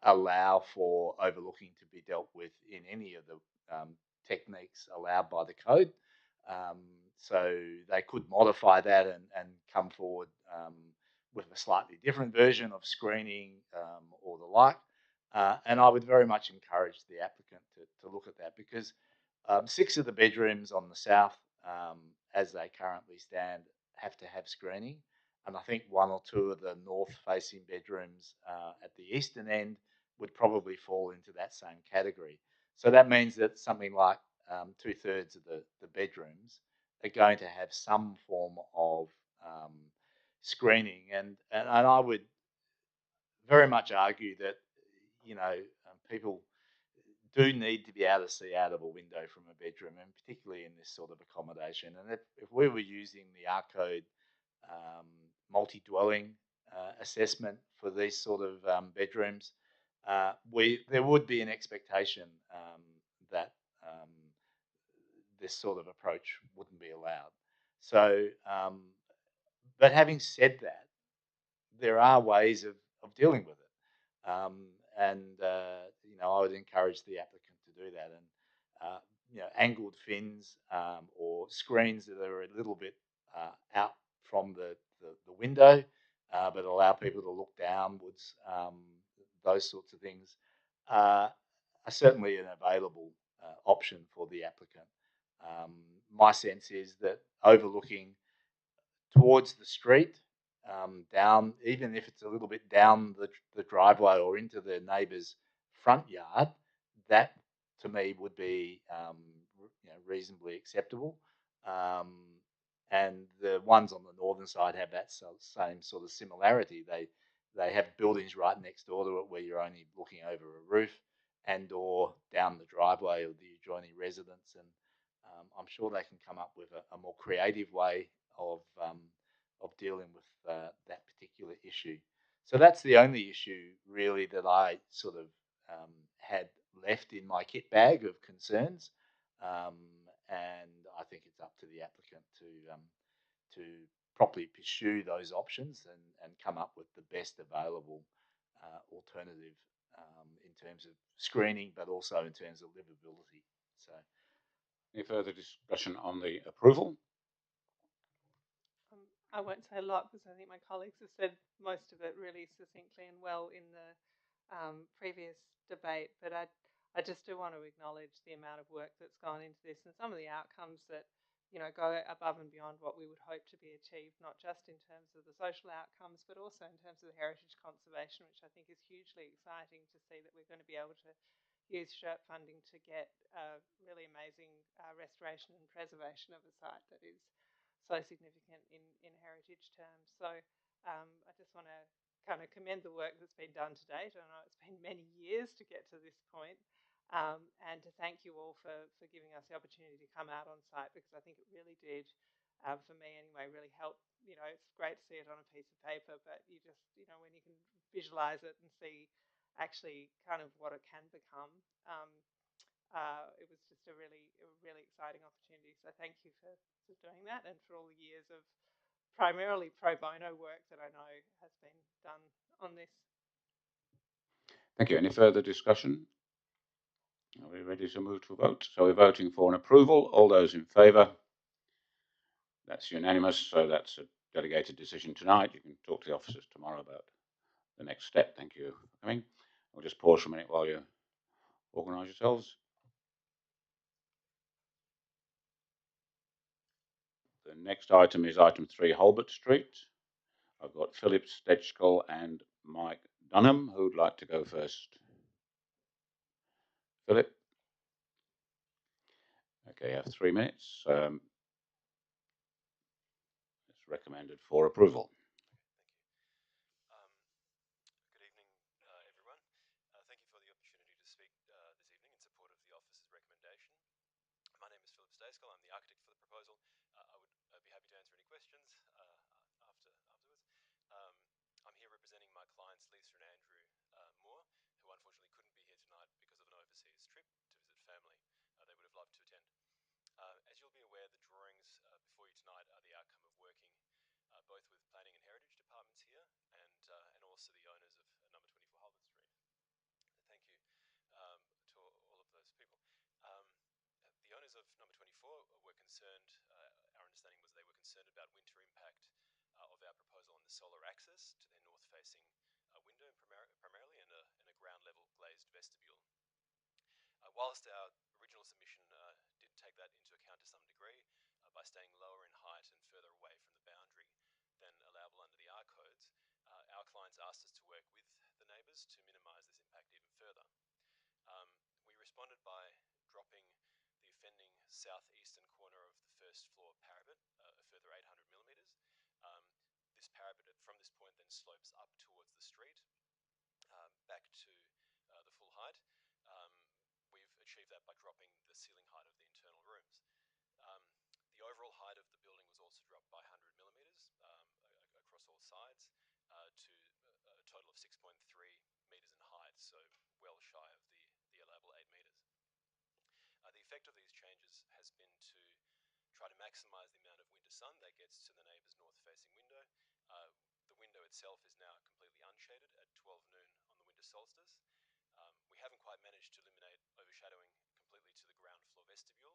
allow for overlooking to be dealt with in any of the techniques allowed by the code. So they could modify that and come forward with a slightly different version of screening or the like. And I would very much encourage the applicant to look at that, because 6 of the bedrooms on the south, as they currently stand, have to have screening. And I think 1 or 2 of the north-facing bedrooms at the eastern end would probably fall into that same category. So that means that something like 2/3 of the bedrooms are going to have some form of screening. And I would very much argue that, people do need to be able to see out of a window from a bedroom, and particularly in this sort of accommodation. And if we were using the R-code multi-dwelling assessment for these sort of bedrooms, there would be an expectation that this sort of approach wouldn't be allowed. So, but having said that, there are ways of dealing with it. I would encourage the applicant to do that. And angled fins or screens that are a little bit out from the window, but allow people to look downwards. Those sorts of things are certainly an available option for the applicant. My sense is that overlooking towards the street, down, even if it's a little bit down the driveway or into the neighbour's front yard, that to me would be reasonably acceptable. And the ones on the northern side have that same sort of similarity. They have buildings right next door to it where you're only looking over a roof and or down the driveway of the adjoining residence. And I'm sure they can come up with a more creative way of dealing with that particular issue. So that's the only issue really that I sort of had left in my kit bag of concerns, and I think it's up to the applicant to properly pursue those options and come up with the best available alternative in terms of screening, but also in terms of livability. So, any further discussion on the approval? I won't say a lot because I think my colleagues have said most of it really succinctly and well in the previous debate, but I just do want to acknowledge the amount of work that's gone into this and some of the outcomes that go above and beyond what we would hope to be achieved, not just in terms of the social outcomes, but also in terms of the heritage conservation, which I think is hugely exciting to see that we're going to be able to use SHRP funding to get really amazing restoration and preservation of a site that is so significant in heritage terms. So I just want to kind of commend the work that's been done to date. I know it's been many years to get to this point, and to thank you all for giving us the opportunity to come out on site, because I think it really did, for me anyway, really help. It's great to see it on a piece of paper, but you just, when you can visualize it and see actually kind of what it can become, it was just a really exciting opportunity. So thank you for doing that, and for all the years of primarily pro bono work that I know has been done on this. Thank you. Any further discussion? Are we ready to move to a vote? So we're voting for an approval. All those in favour? That's unanimous. So that's a delegated decision tonight. You can talk to the officers tomorrow about the next step. Thank you for coming. We'll just pause for a minute while you organise yourselves. The next item is item 3, Holbert Street. I've got Philip Stechkel and Mike Dunham. Who'd like to go first? Philip? Okay, you have 3 minutes. It's recommended for approval. Good evening, everyone. Thank you for the opportunity to speak this evening in support of the office's recommendation. My name is Philip Stachel. I'm the architect for the proposal. I would be happy to answer any questions afterwards. I'm here representing my clients Lisa and Andrew Moore, who unfortunately couldn't be here tonight because of an overseas trip to visit family. They would have loved to attend. As you'll be aware, the drawings before you tonight are the outcome of working both with planning and heritage departments here and also the owners of number 24 Holbert Street. Thank you to all of those people. The owners of number 24 were concerned, our understanding was they were concerned about winter impact of our proposal on the solar access to their north-facing window primarily and a ground level glazed vestibule. Whilst our original submission did take that into account to some degree by staying lower in height and further away from the boundary than allowable under the R codes, our clients asked us to work with the neighbours to minimise this impact even further. We responded by dropping the offending southeastern corner of the first floor parapet a further 800 millimetres. This parapet from this point then slopes up towards the street, back to the full height. We've achieved that by dropping the ceiling height of the internal rooms. The overall height of the building was also dropped by 100 millimetres across all sides to a total of 6.3 metres in height, so well shy of the allowable 8 metres. The effect of these changes has been to try to maximise the amount of winter sun that gets to the neighbour's north-facing window. The window itself is now completely unshaded at 12 noon on the winter solstice. We haven't quite managed to eliminate overshadowing completely to the ground floor vestibule,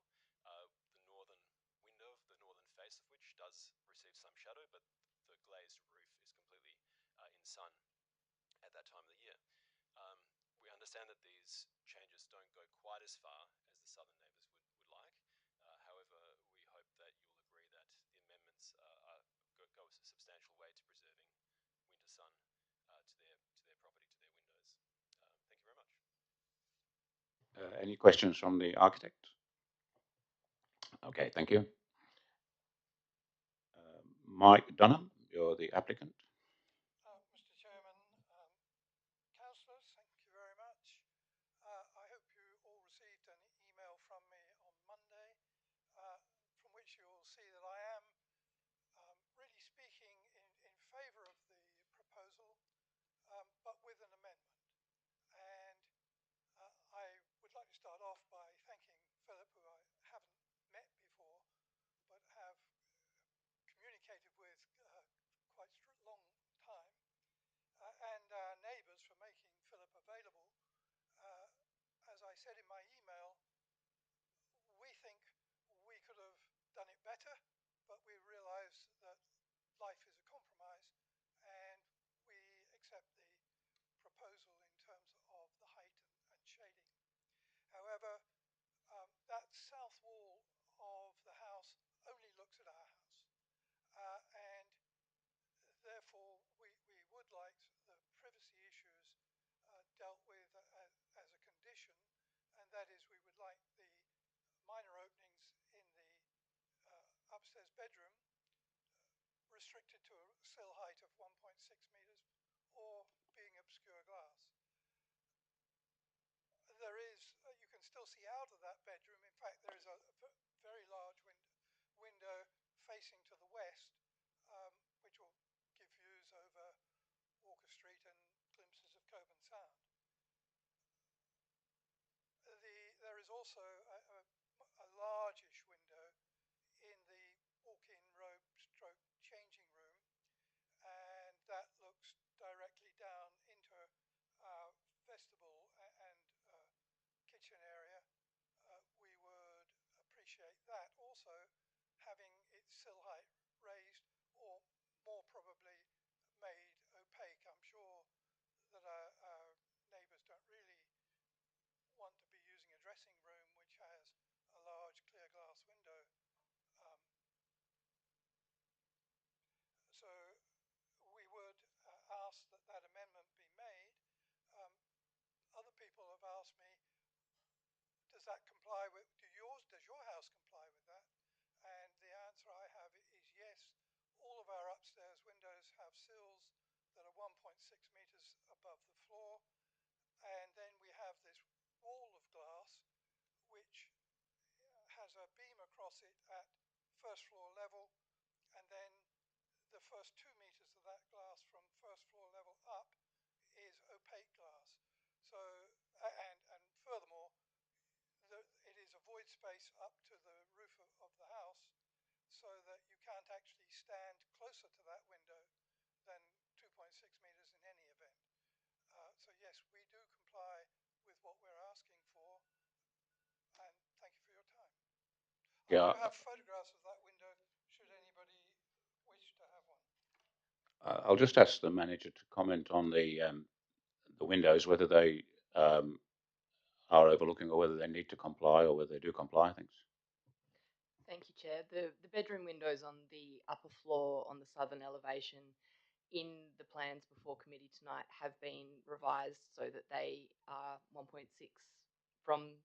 base of which does receive some shadow, but the glazed roof is completely in sun at that time of the year. We understand that these changes don't go quite as far as the southern neighbours would like. However, we hope that you'll agree that the amendments go a substantial way to preserving winter sun to their property, to their windows. Thank you very much. Any questions from the architect? Okay, thank you. Mike Dunham, you're the applicant. Mr. Chairman, councillors, thank you very much. I hope you all received an email from me on Monday, from which you will see that I am really speaking in favour of the proposal, but with an amendment. And I would like to start off by thanking Philip, who I haven't met before, but have communicated with quite long time, and our neighbours for making Philip available. As I said in my email, we think we could have done it better, but we realise that life is a compromise, and we accept the proposal in terms of the height and shading. However, that south wall of the house only looks at our house, and therefore we would like the privacy issues dealt with as a condition, and that is we would like the minor openings in the upstairs bedroom restricted to a sill height of 1.6 metres or being obscure glass. There is, you can still see out of that bedroom. In fact, there is a very large window facing to the west, which will give views over Walker Street and glimpses of Coburn Sound. There is also a largish window in the walk-in robe stroke changing room, and that looks directly down into our vestibule and kitchen area. We would appreciate that also, having its sill height raised, or more probably made opaque. I'm sure that our neighbours don't really want to be using a dressing room which has a large clear glass window. So we would ask that that amendment be made. Other people have asked me, does that comply with, does your house comply with that? And the answer I have is yes. All of our upstairs windows have sills that are 1.6 metres above the floor, and then we have this wall of glass which has a beam across it at first floor level, and then the first 2 metres of that glass from first floor level up is opaque glass. So, and furthermore, it is a void space up to the roof of the house, so that you can't actually stand closer to that window than 2.6 metres in any event. So yes, we do comply with what we're asking for, and thank you for your time. Yeah. I do have photographs of that window, should anybody wish to have one. I'll just ask the manager to comment on the windows, whether they are overlooking or whether they need to comply or whether they do comply. Thanks. Thank you, Chair. The bedroom windows on the upper floor on the southern elevation in the plans before committee tonight have been revised so that they are 1.6 from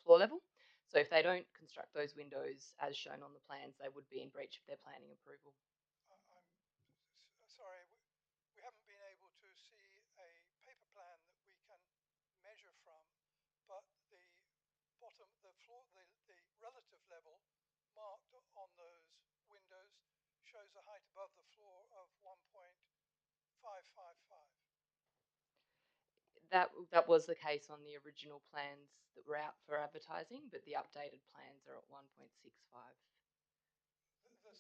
floor level. So if they don't construct those windows as shown on the plans, they would be in breach of their planning approval. I'm sorry, we haven't been able to see a paper plan that we can measure from, but the bottom, the floor, the relative level marked on those windows shows a height above the floor of 1.555. That was the case on the original plans that were out for advertising, but the updated plans are at 1.65.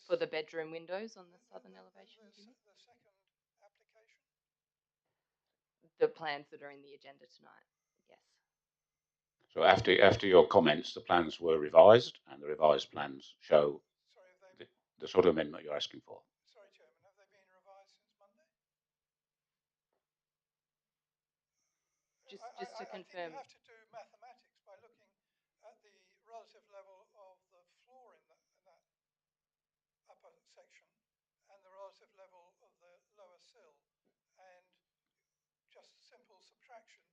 For the bedroom windows on the southern elevation, the second application? The plans that are in the agenda tonight, yes. So after your comments, the plans were revised, and the revised plans show the sort of amendment you're asking for. Sorry, Chairman, have they been revised since Monday? Just to I think confirm. you have to do mathematics by looking at the relative level of the floor in that upper section and the relative level of the lower sill, and just simple subtraction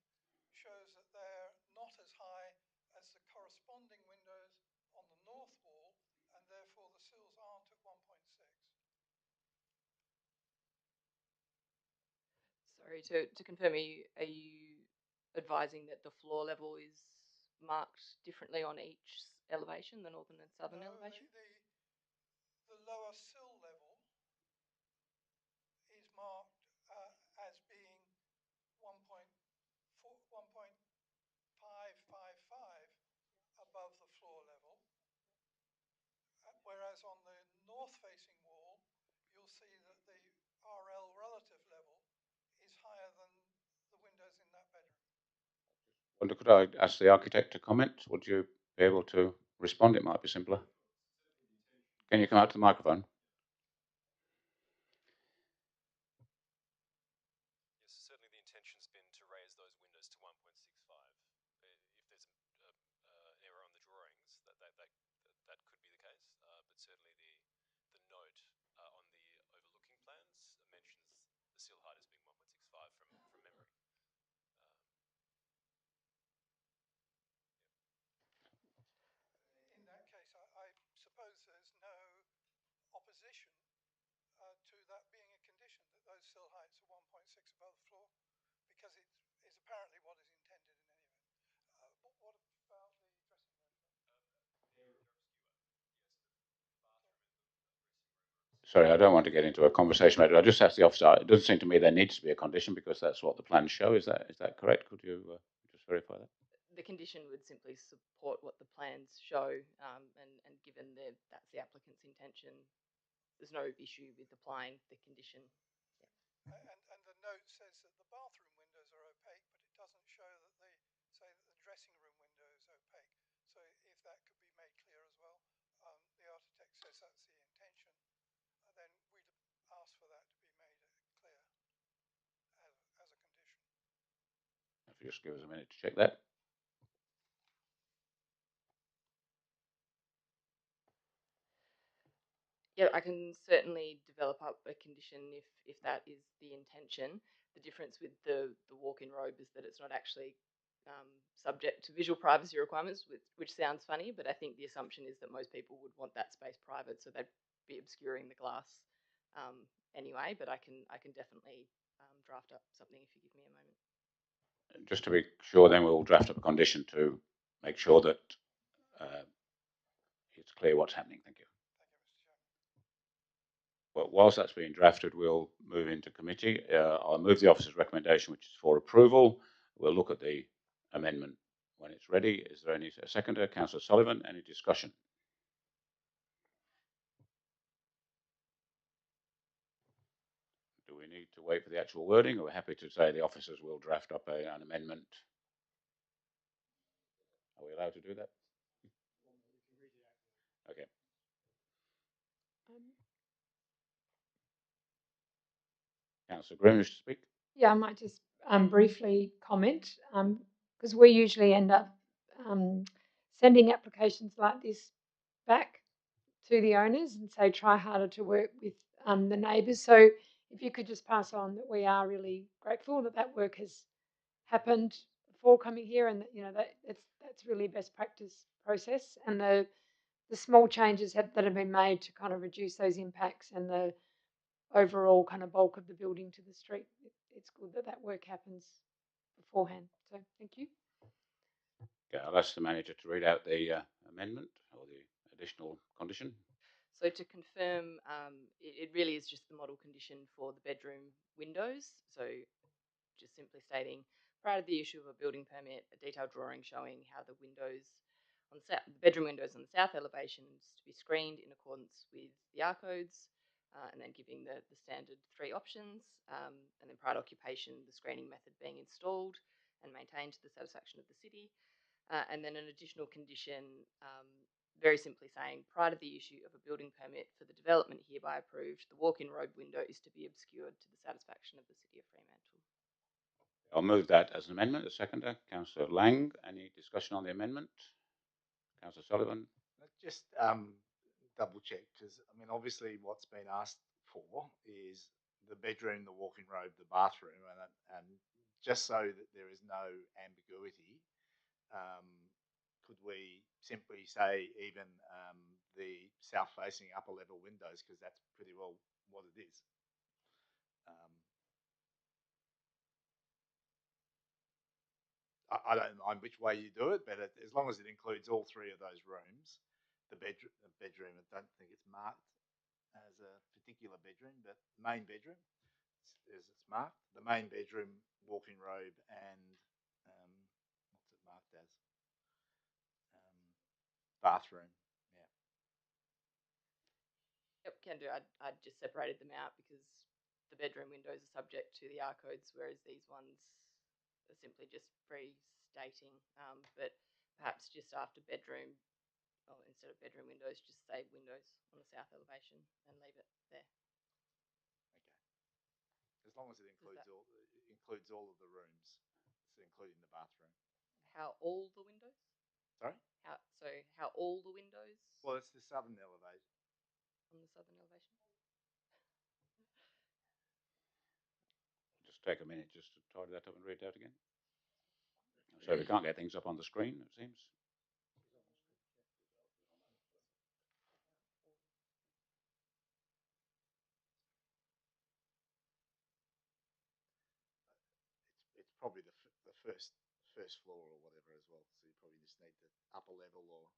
shows that they're not as high as the corresponding windows on the north wall, and therefore the sills aren't at 1.6. Sorry, to confirm, are you advising that the floor level is marked differently on each elevation, the northern and southern elevation? The lower sill level is marked as being 1.555 above the floor level, whereas on the north-facing wall, you'll see that the RL relative level is higher than the windows in that bedroom. Wonder, could I ask the architect to comment? Would you be able to respond? It might be simpler. Can you come out to the microphone? Yes, certainly the intention's been to raise those windows to 1.65. If there's an error on the drawings, that could be the case, but certainly the note on the overlooking plans mentions the sill height as being 1.65 from memory. In that case, I suppose there's no opposition to that being a condition, that those sill heights are 1.6 above the floor, because it is apparently what is intended in any event. What about the dressing room? Sorry, I don't want to get into a conversation about it. I just asked the officer. It doesn't seem to me there needs to be a condition because that's what the plans show. Is that correct? Could you just verify that? The condition would simply support what the plans show, and given that's the applicant's intention, there's no issue with applying the condition. Yeah. And the note says that the bathroom windows are opaque, but it doesn't show that say that the dressing room window is opaque. So if that could be made clear as well, the architect says that's the intention, then we'd ask for that to be made clear as a condition. If you just give us a minute to check that. Yeah, I can certainly develop up a condition if that is the intention. The difference with the walk-in robe is that it's not actually subject to visual privacy requirements, which sounds funny, but I think the assumption is that most people would want that space private, so they'd be obscuring the glass anyway. But I can definitely draft up something if you give me a moment. Just to be sure, then we'll draft up a condition to make sure that it's clear what's happening. Thank you. Well, whilst that's being drafted, we'll move into committee. I'll move the officer's recommendation, which is for approval. We'll look at the amendment when it's ready. Is there any seconder? Councillor Sullivan, any discussion? Do we need to wait for the actual wording, or we're happy to say the officers will draft up an amendment? Are we allowed to do that? Okay. Councillor Grimm, wish to speak? Yeah, I might just briefly comment, because we usually end up sending applications like this back to the owners and say try harder to work with the neighbours. So if you could just pass on that we are really grateful that work has happened before coming here, and that's really best practice process, and the small changes that have been made to kind of reduce those impacts and the overall kind of bulk of the building to the street. It's good that work happens beforehand. So thank you. Okay, I'll ask the manager to read out the amendment or the additional condition. So to confirm, it really is just the model condition for the bedroom windows. So just simply stating, prior to the issue of a building permit, a detailed drawing showing how the windows on the bedroom windows on the south elevations to be screened in accordance with the R codes, and then giving the standard 3 options, and then prior to occupation, the screening method being installed and maintained to the satisfaction of the city. And then an additional condition very simply saying, prior to the issue of a building permit for the development hereby approved, the walk-in robe window is to be obscured to the satisfaction of the City of Fremantle. I'll move that as an amendment. A seconder, Councillor Lang. Any discussion on the amendment? Councillor Sullivan. Just double check, because I mean, obviously, what's been asked for is the bedroom, the walk-in robe, the bathroom, and just so that there is no ambiguity, could we simply say even the south-facing upper level windows, because that's pretty well what it is. I don't mind which way you do it, but as long as it includes all three of those rooms, the bedroom, I don't think it's marked as a particular bedroom, but main bedroom, it's marked. The main bedroom, walk-in robe, and what's it marked as? Bathroom. Yeah. Yep, can do. I just separated them out because the bedroom windows are subject to the R codes, whereas these ones are simply just restating. But perhaps just after bedroom, or instead of bedroom windows, just say windows on the south elevation and leave it there. Okay. As long as it includes all of the rooms, so including the bathroom. How all the windows? Sorry? How all the windows? Well, it's the southern elevation. On the southern elevation. Just take a minute just to tidy that up and read that again. So we can't get things up on the screen, it seems. It's probably the first floor or whatever as well. So you probably just need the upper level or.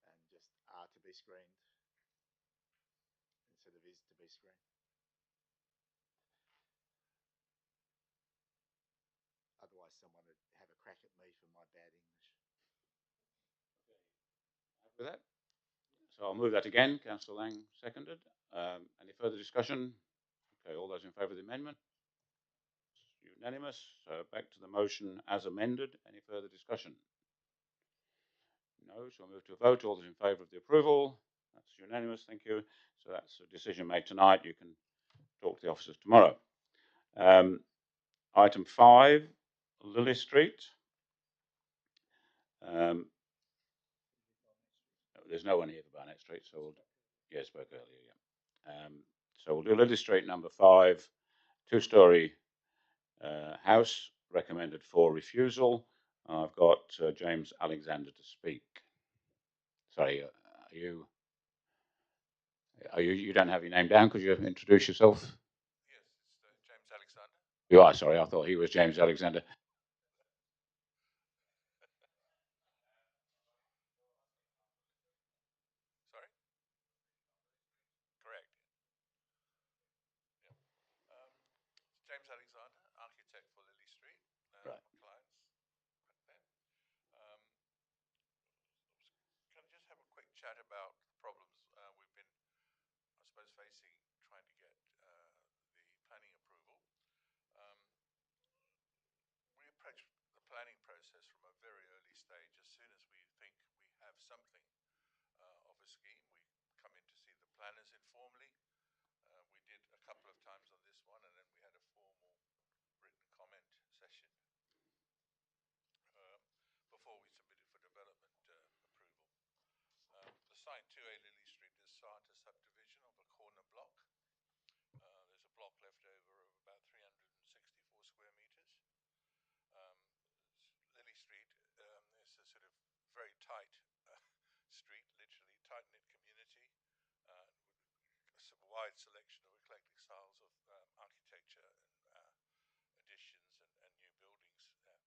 And just are to be screened instead of is to be screened. Otherwise, someone would have a crack at me for my bad English. With that, so I'll move that again. Councillor Lang seconded. Any further discussion? Okay, all those in favour of the amendment? It's unanimous. So back to the motion as amended. Any further discussion? No, so I'll move to a vote. All those in favour of the approval? That's unanimous, thank you. So that's a decision made tonight. You can talk to the officers tomorrow. Item 5, Lily Street. There's no one here for Barnett Street, so we'll, spoke earlier, yeah. So we'll do Lily Street number 5, two-storey house, recommended for refusal. I've got James Alexander to speak. Sorry, you don't have your name down? Could you introduce yourself? Yes, it's James Alexander. You are, sorry, I thought he was James Alexander. Sorry? Correct. Yeah. James Alexander, architect for Lily Street. Right. Clients. Can I just have a quick chat about the problems we've been, I suppose, facing trying to get the planning approval? We approach the planning process from a very early stage. As soon as we think we have something of a scheme, we come in to see the planners informally. We did a couple of times on this one, and then we had a formal written comment session before we submitted for development approval. The site 2A Lily Street is Sarta subdivision of a corner block. There's a block left over of about 364 square metres. Lily Street is a sort of very tight street, literally tight-knit community, a wide selection of eclectic styles of architecture and additions and new buildings there.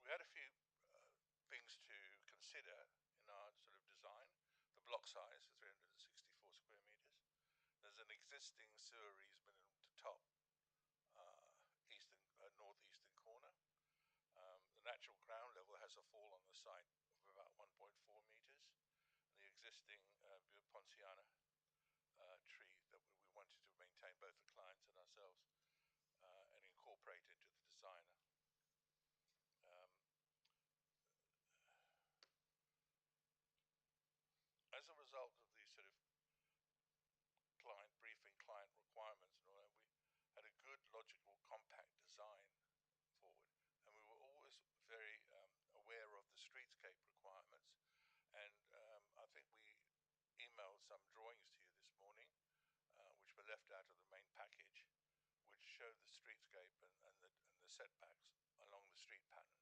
We had a few things to consider in our sort of design. The block size, 364 square metres. There's an existing sewer easement at the top northeastern corner. The natural ground level has a fall on the site of about 1.4 metres. The existing Poinciana tree that we wanted to maintain, both the clients and ourselves, and incorporate into the design. As a result of these sort of client briefing, client requirements, and all that, we had a good, logical, compact design forward, and we were always very aware of the streetscape requirements. And I think we emailed some drawings to you this morning, which were left out of the main package, which show the streetscape and the setbacks along the street pattern,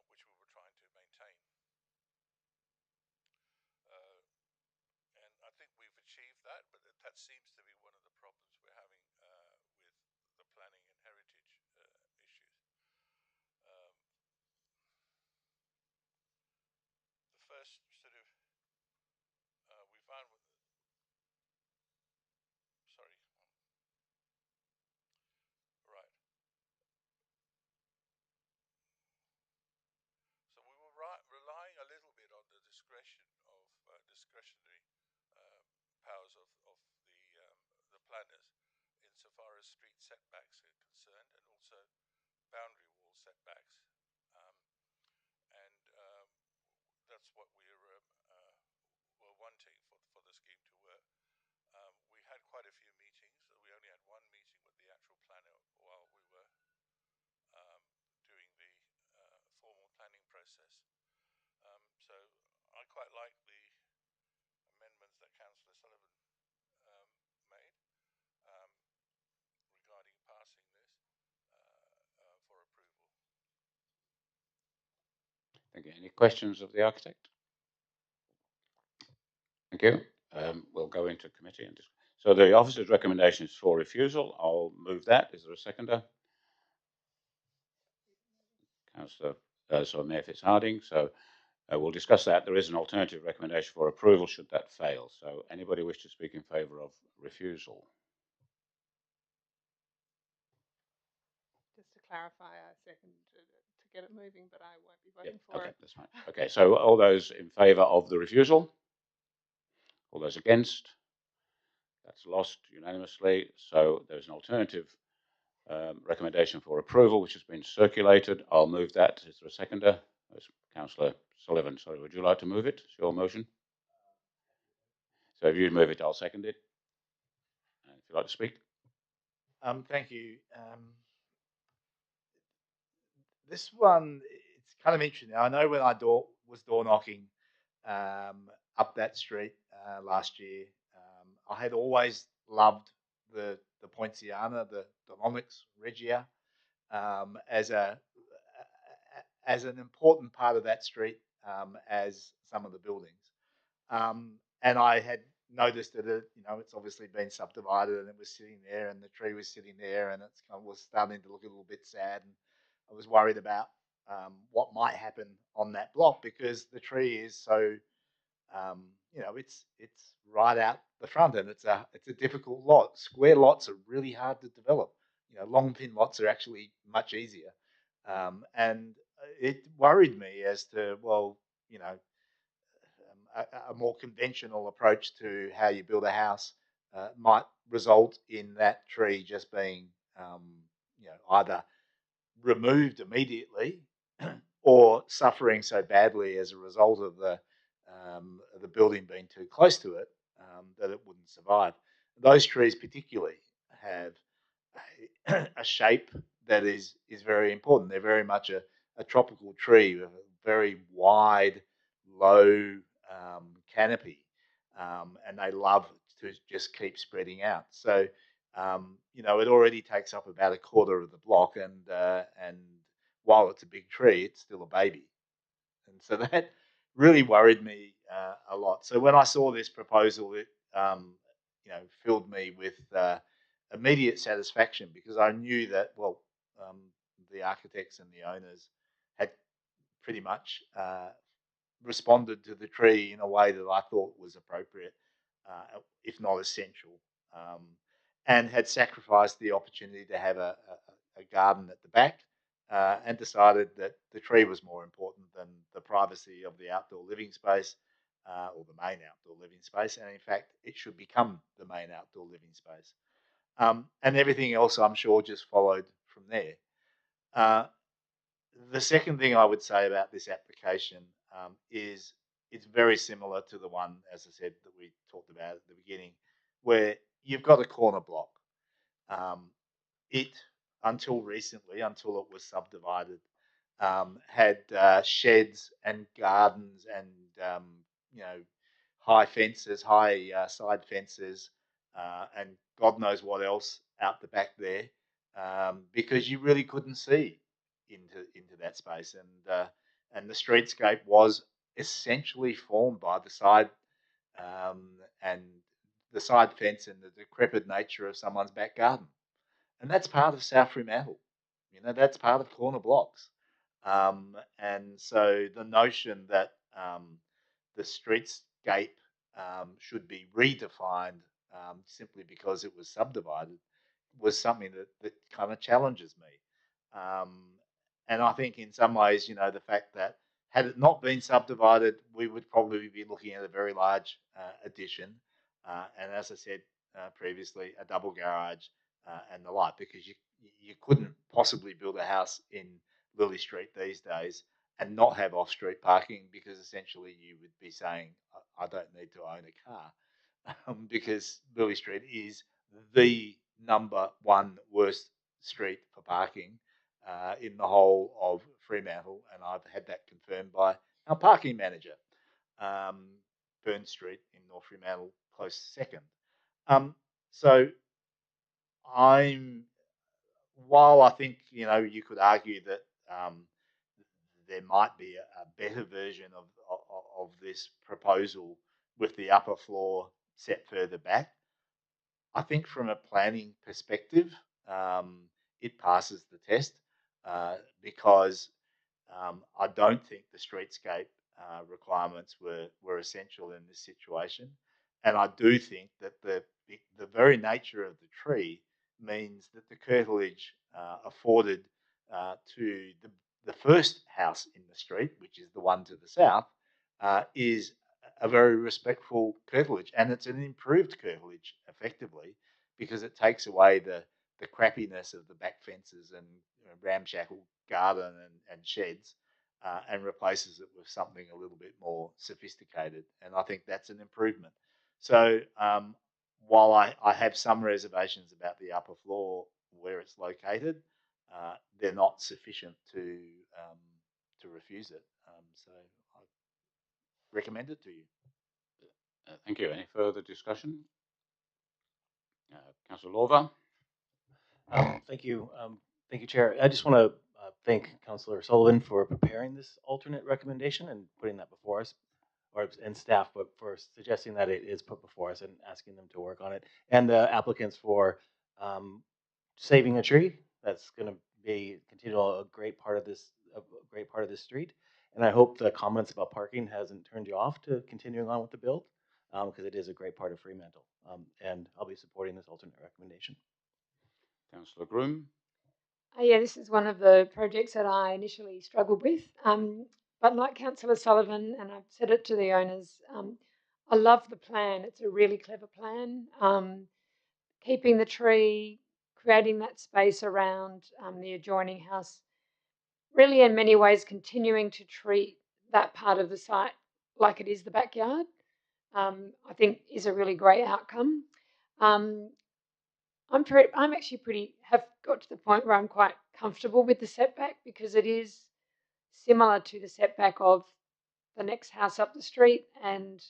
which we were trying to maintain. And I think we've achieved that, but that seems to be one of the problems we're having with the planning and heritage issues. The first sort of we found, sorry, right. So we were relying a little bit on the discretion of discretionary powers of the planners insofar as street setbacks are concerned, and also boundary wall setbacks, and that's what were wanting for the scheme to work. We had quite a few meetings. We only had one meeting with the actual planner while we were doing the formal planning process. So I quite like the amendments that Councillor Sullivan made regarding passing this for approval. Thank you. Any questions of the architect? Thank you. We'll go into committee and so the officer's recommendation is for refusal. I'll move that. Is there a seconder? Councillor Mayor Fitzharding. So we'll discuss that. There is an alternative recommendation for approval should that fail. So anybody wish to speak in favour of refusal? Just to clarify, I second to get it moving, but I won't be voting for okay, it. that's fine. Okay, so all those in favour of the refusal? All those against? That's lost unanimously. So there's an alternative recommendation for approval, which has been circulated. I'll move that. Is there a seconder? There's Councillor Sullivan. Sorry, would you like to move it? It's your motion. So if you move it, I'll second it. And if you'd like to speak. Thank you. This one, it's kind of interesting. I know when I was door knocking up that street last year, I had always loved the Poinciana, the Lonix regia, as an important part of that street, as some of the buildings. And I had noticed that it's obviously been subdivided, and it was sitting there, and the tree was sitting there, and it's kind of was starting to look a little bit sad. And I was worried about what might happen on that block, because the tree is so, it's right out the front, and it's a difficult lot. Square lots are really hard to develop. Long pin lots are actually much easier, and it worried me as to, well, a more conventional approach to how you build a house might result in that tree just being, either removed immediately or suffering so badly as a result of the building being too close to it that it wouldn't survive. Those trees particularly have a shape that is very important. They're very much a tropical tree with a very wide, low canopy, and they love to just keep spreading out. So, it already takes up about a quarter of the block, and while it's a big tree, it's still a baby, and so that really worried me a lot. So when I saw this proposal, it filled me with immediate satisfaction, because I knew that, well, the architects and the owners had pretty much responded to the tree in a way that I thought was appropriate, if not essential, and had sacrificed the opportunity to have a garden at the back, and decided that the tree was more important than the privacy of the outdoor living space, or the main outdoor living space, and in fact, it should become the main outdoor living space. And everything else, I'm sure, just followed from there. The second thing I would say about this application is it's very similar to the one, as I said, that we talked about at the beginning, where you've got a corner block. Um, it, until recently, until it was subdivided, had sheds and gardens and you know, high fences, high side fences, and God knows what else out the back there, because you really couldn't see into that space, and the streetscape was essentially formed by the side and the side fence and the decrepit nature of someone's back garden. And that's part of South Fremantle. You know, that's part of corner blocks. And so the notion that the streetscape should be redefined simply because it was subdivided was something that kind of challenges me. And I think in some ways, you know, the fact that had it not been subdivided, we would probably be looking at a very large addition. And as I said previously, a double garage and the like, because you couldn't possibly build a house in Lily Street these days and not have off-street parking, because essentially you would be saying, I don't need to own a car, because Lily Street is the number one worst street for parking in the whole of Fremantle, and I've had that confirmed by our parking manager. Burn Street in North Fremantle, close second. So while I think, you know, you could argue that there might be a better version of this proposal with the upper floor set further back, I think from a planning perspective, it passes the test because I don't think the streetscape requirements were essential in this situation, and I do think that the very nature of the tree means that the curtilage afforded to the first house in the street, which is the one to the south, is a very respectful curtilage, and it's an improved curtilage effectively because it takes away the crappiness of the back fences and ramshackle garden and sheds, and replaces it with something a little bit more sophisticated. And I think that's an improvement. So while I have some reservations about the upper floor where it's located, they're not sufficient to refuse it. So I recommend it to you. Thank you. Any further discussion? Councillor Lorva. Thank you. Thank you, Chair. I just want to thank Councillor Sullivan for preparing this alternate recommendation and putting that before us, and staff, but for suggesting that it is put before us and asking them to work on it, and the applicants for saving a tree. That's going to be a great part of this street. And I hope the comments about parking hasn't turned you off to continuing on with the build, because it is a great part of Fremantle. And I'll be supporting this alternate recommendation. Councillor Groom. Yeah, this is one of the projects that I initially struggled with. But like Councillor Sullivan, and I've said it to the owners, I love the plan. It's a really clever plan. Keeping the tree, creating that space around the adjoining house, really in many ways continuing to treat that part of the site like it is the backyard, I think is a really great outcome. I'm actually have got to the point where I'm quite comfortable with the setback, because it is similar to the setback of the next house up the street, and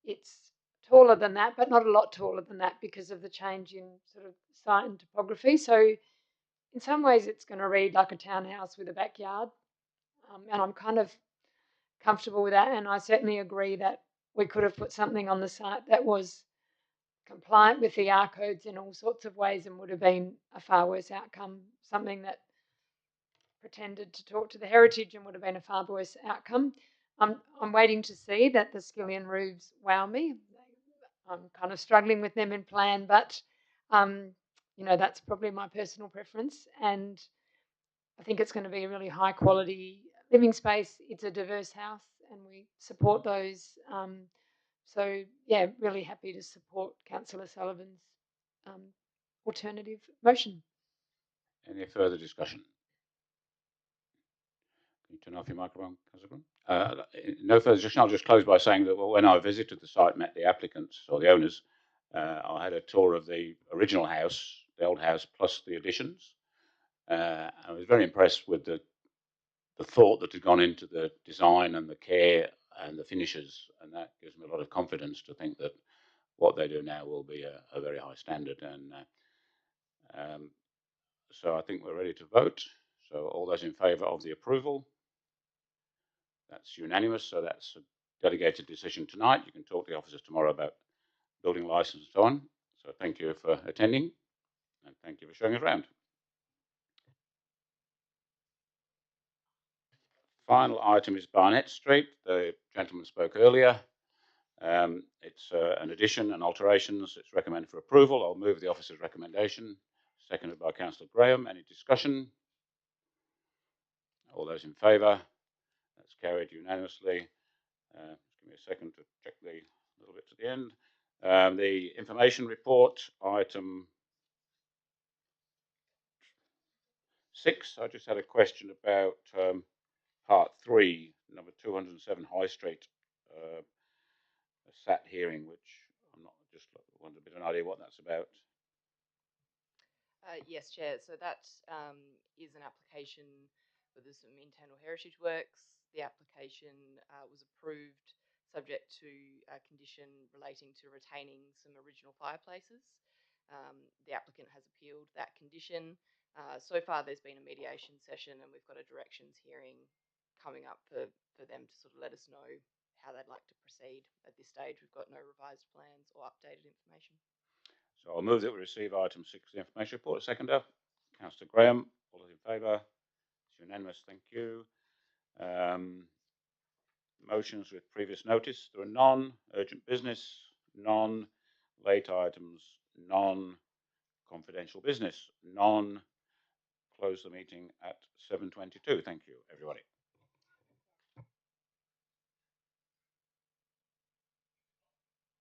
it's taller than that, but not a lot taller than that because of the change in sort of site and topography. So in some ways it's going to read like a townhouse with a backyard, and I'm kind of comfortable with that. And I certainly agree that we could have put something on the site that was compliant with the R codes in all sorts of ways and would have been a far worse outcome. Something that pretended to talk to the heritage and would have been a far worse outcome. I'm waiting to see that the Skillion roofs wow me. I'm kind of struggling with them in plan, but you know, that's probably my personal preference, and I think it's going to be a really high quality living space. It's a diverse house. and we support those. So yeah, really happy to support Councillor Sullivan's alternative motion. Any further discussion? Can you turn off your microphone, Councillor Green? No further discussion. I'll just close by saying that when I visited the site, met the applicants or the owners, I had a tour of the original house, the old house, plus the additions. I was very impressed with the thought that had gone into the design and the care and the finishes, and that gives me a lot of confidence to think that what they do now will be a very high standard. And so I think we're ready to vote. So all those in favour of the approval? That's unanimous. So that's a delegated decision tonight. You can talk to the officers tomorrow about building licence and so on. So thank you for attending, and thank you for showing us around. Final item is Barnett Street. The gentleman spoke earlier. It's an addition and alterations. It's recommended for approval. I'll move the officer's recommendation. Seconded by Councillor Graham. Any discussion? All those in favour? That's carried unanimously. Just give me a second to check the little bit to the end. The information report, item 6. I just had a question about part 3, number 207 High Street, a SAT hearing, which I'm not just wanted a bit of an idea what that's about. Yes, Chair. So that is an application where there's some internal heritage works. The application was approved subject to a condition relating to retaining some original fireplaces. The applicant has appealed that condition. So far, there's been a mediation session, and we've got a directions hearing coming up for them to sort of let us know how they'd like to proceed. At this stage, we've got no revised plans or updated information. So I'll move that we receive item 6, the information report. Seconder, Councillor Graham. All those in favour? It's unanimous. Thank you. Motions with previous notice. There are none. Urgent business, none. Late items, none. Confidential business, none. Close the meeting at 7:22. Thank you, everybody.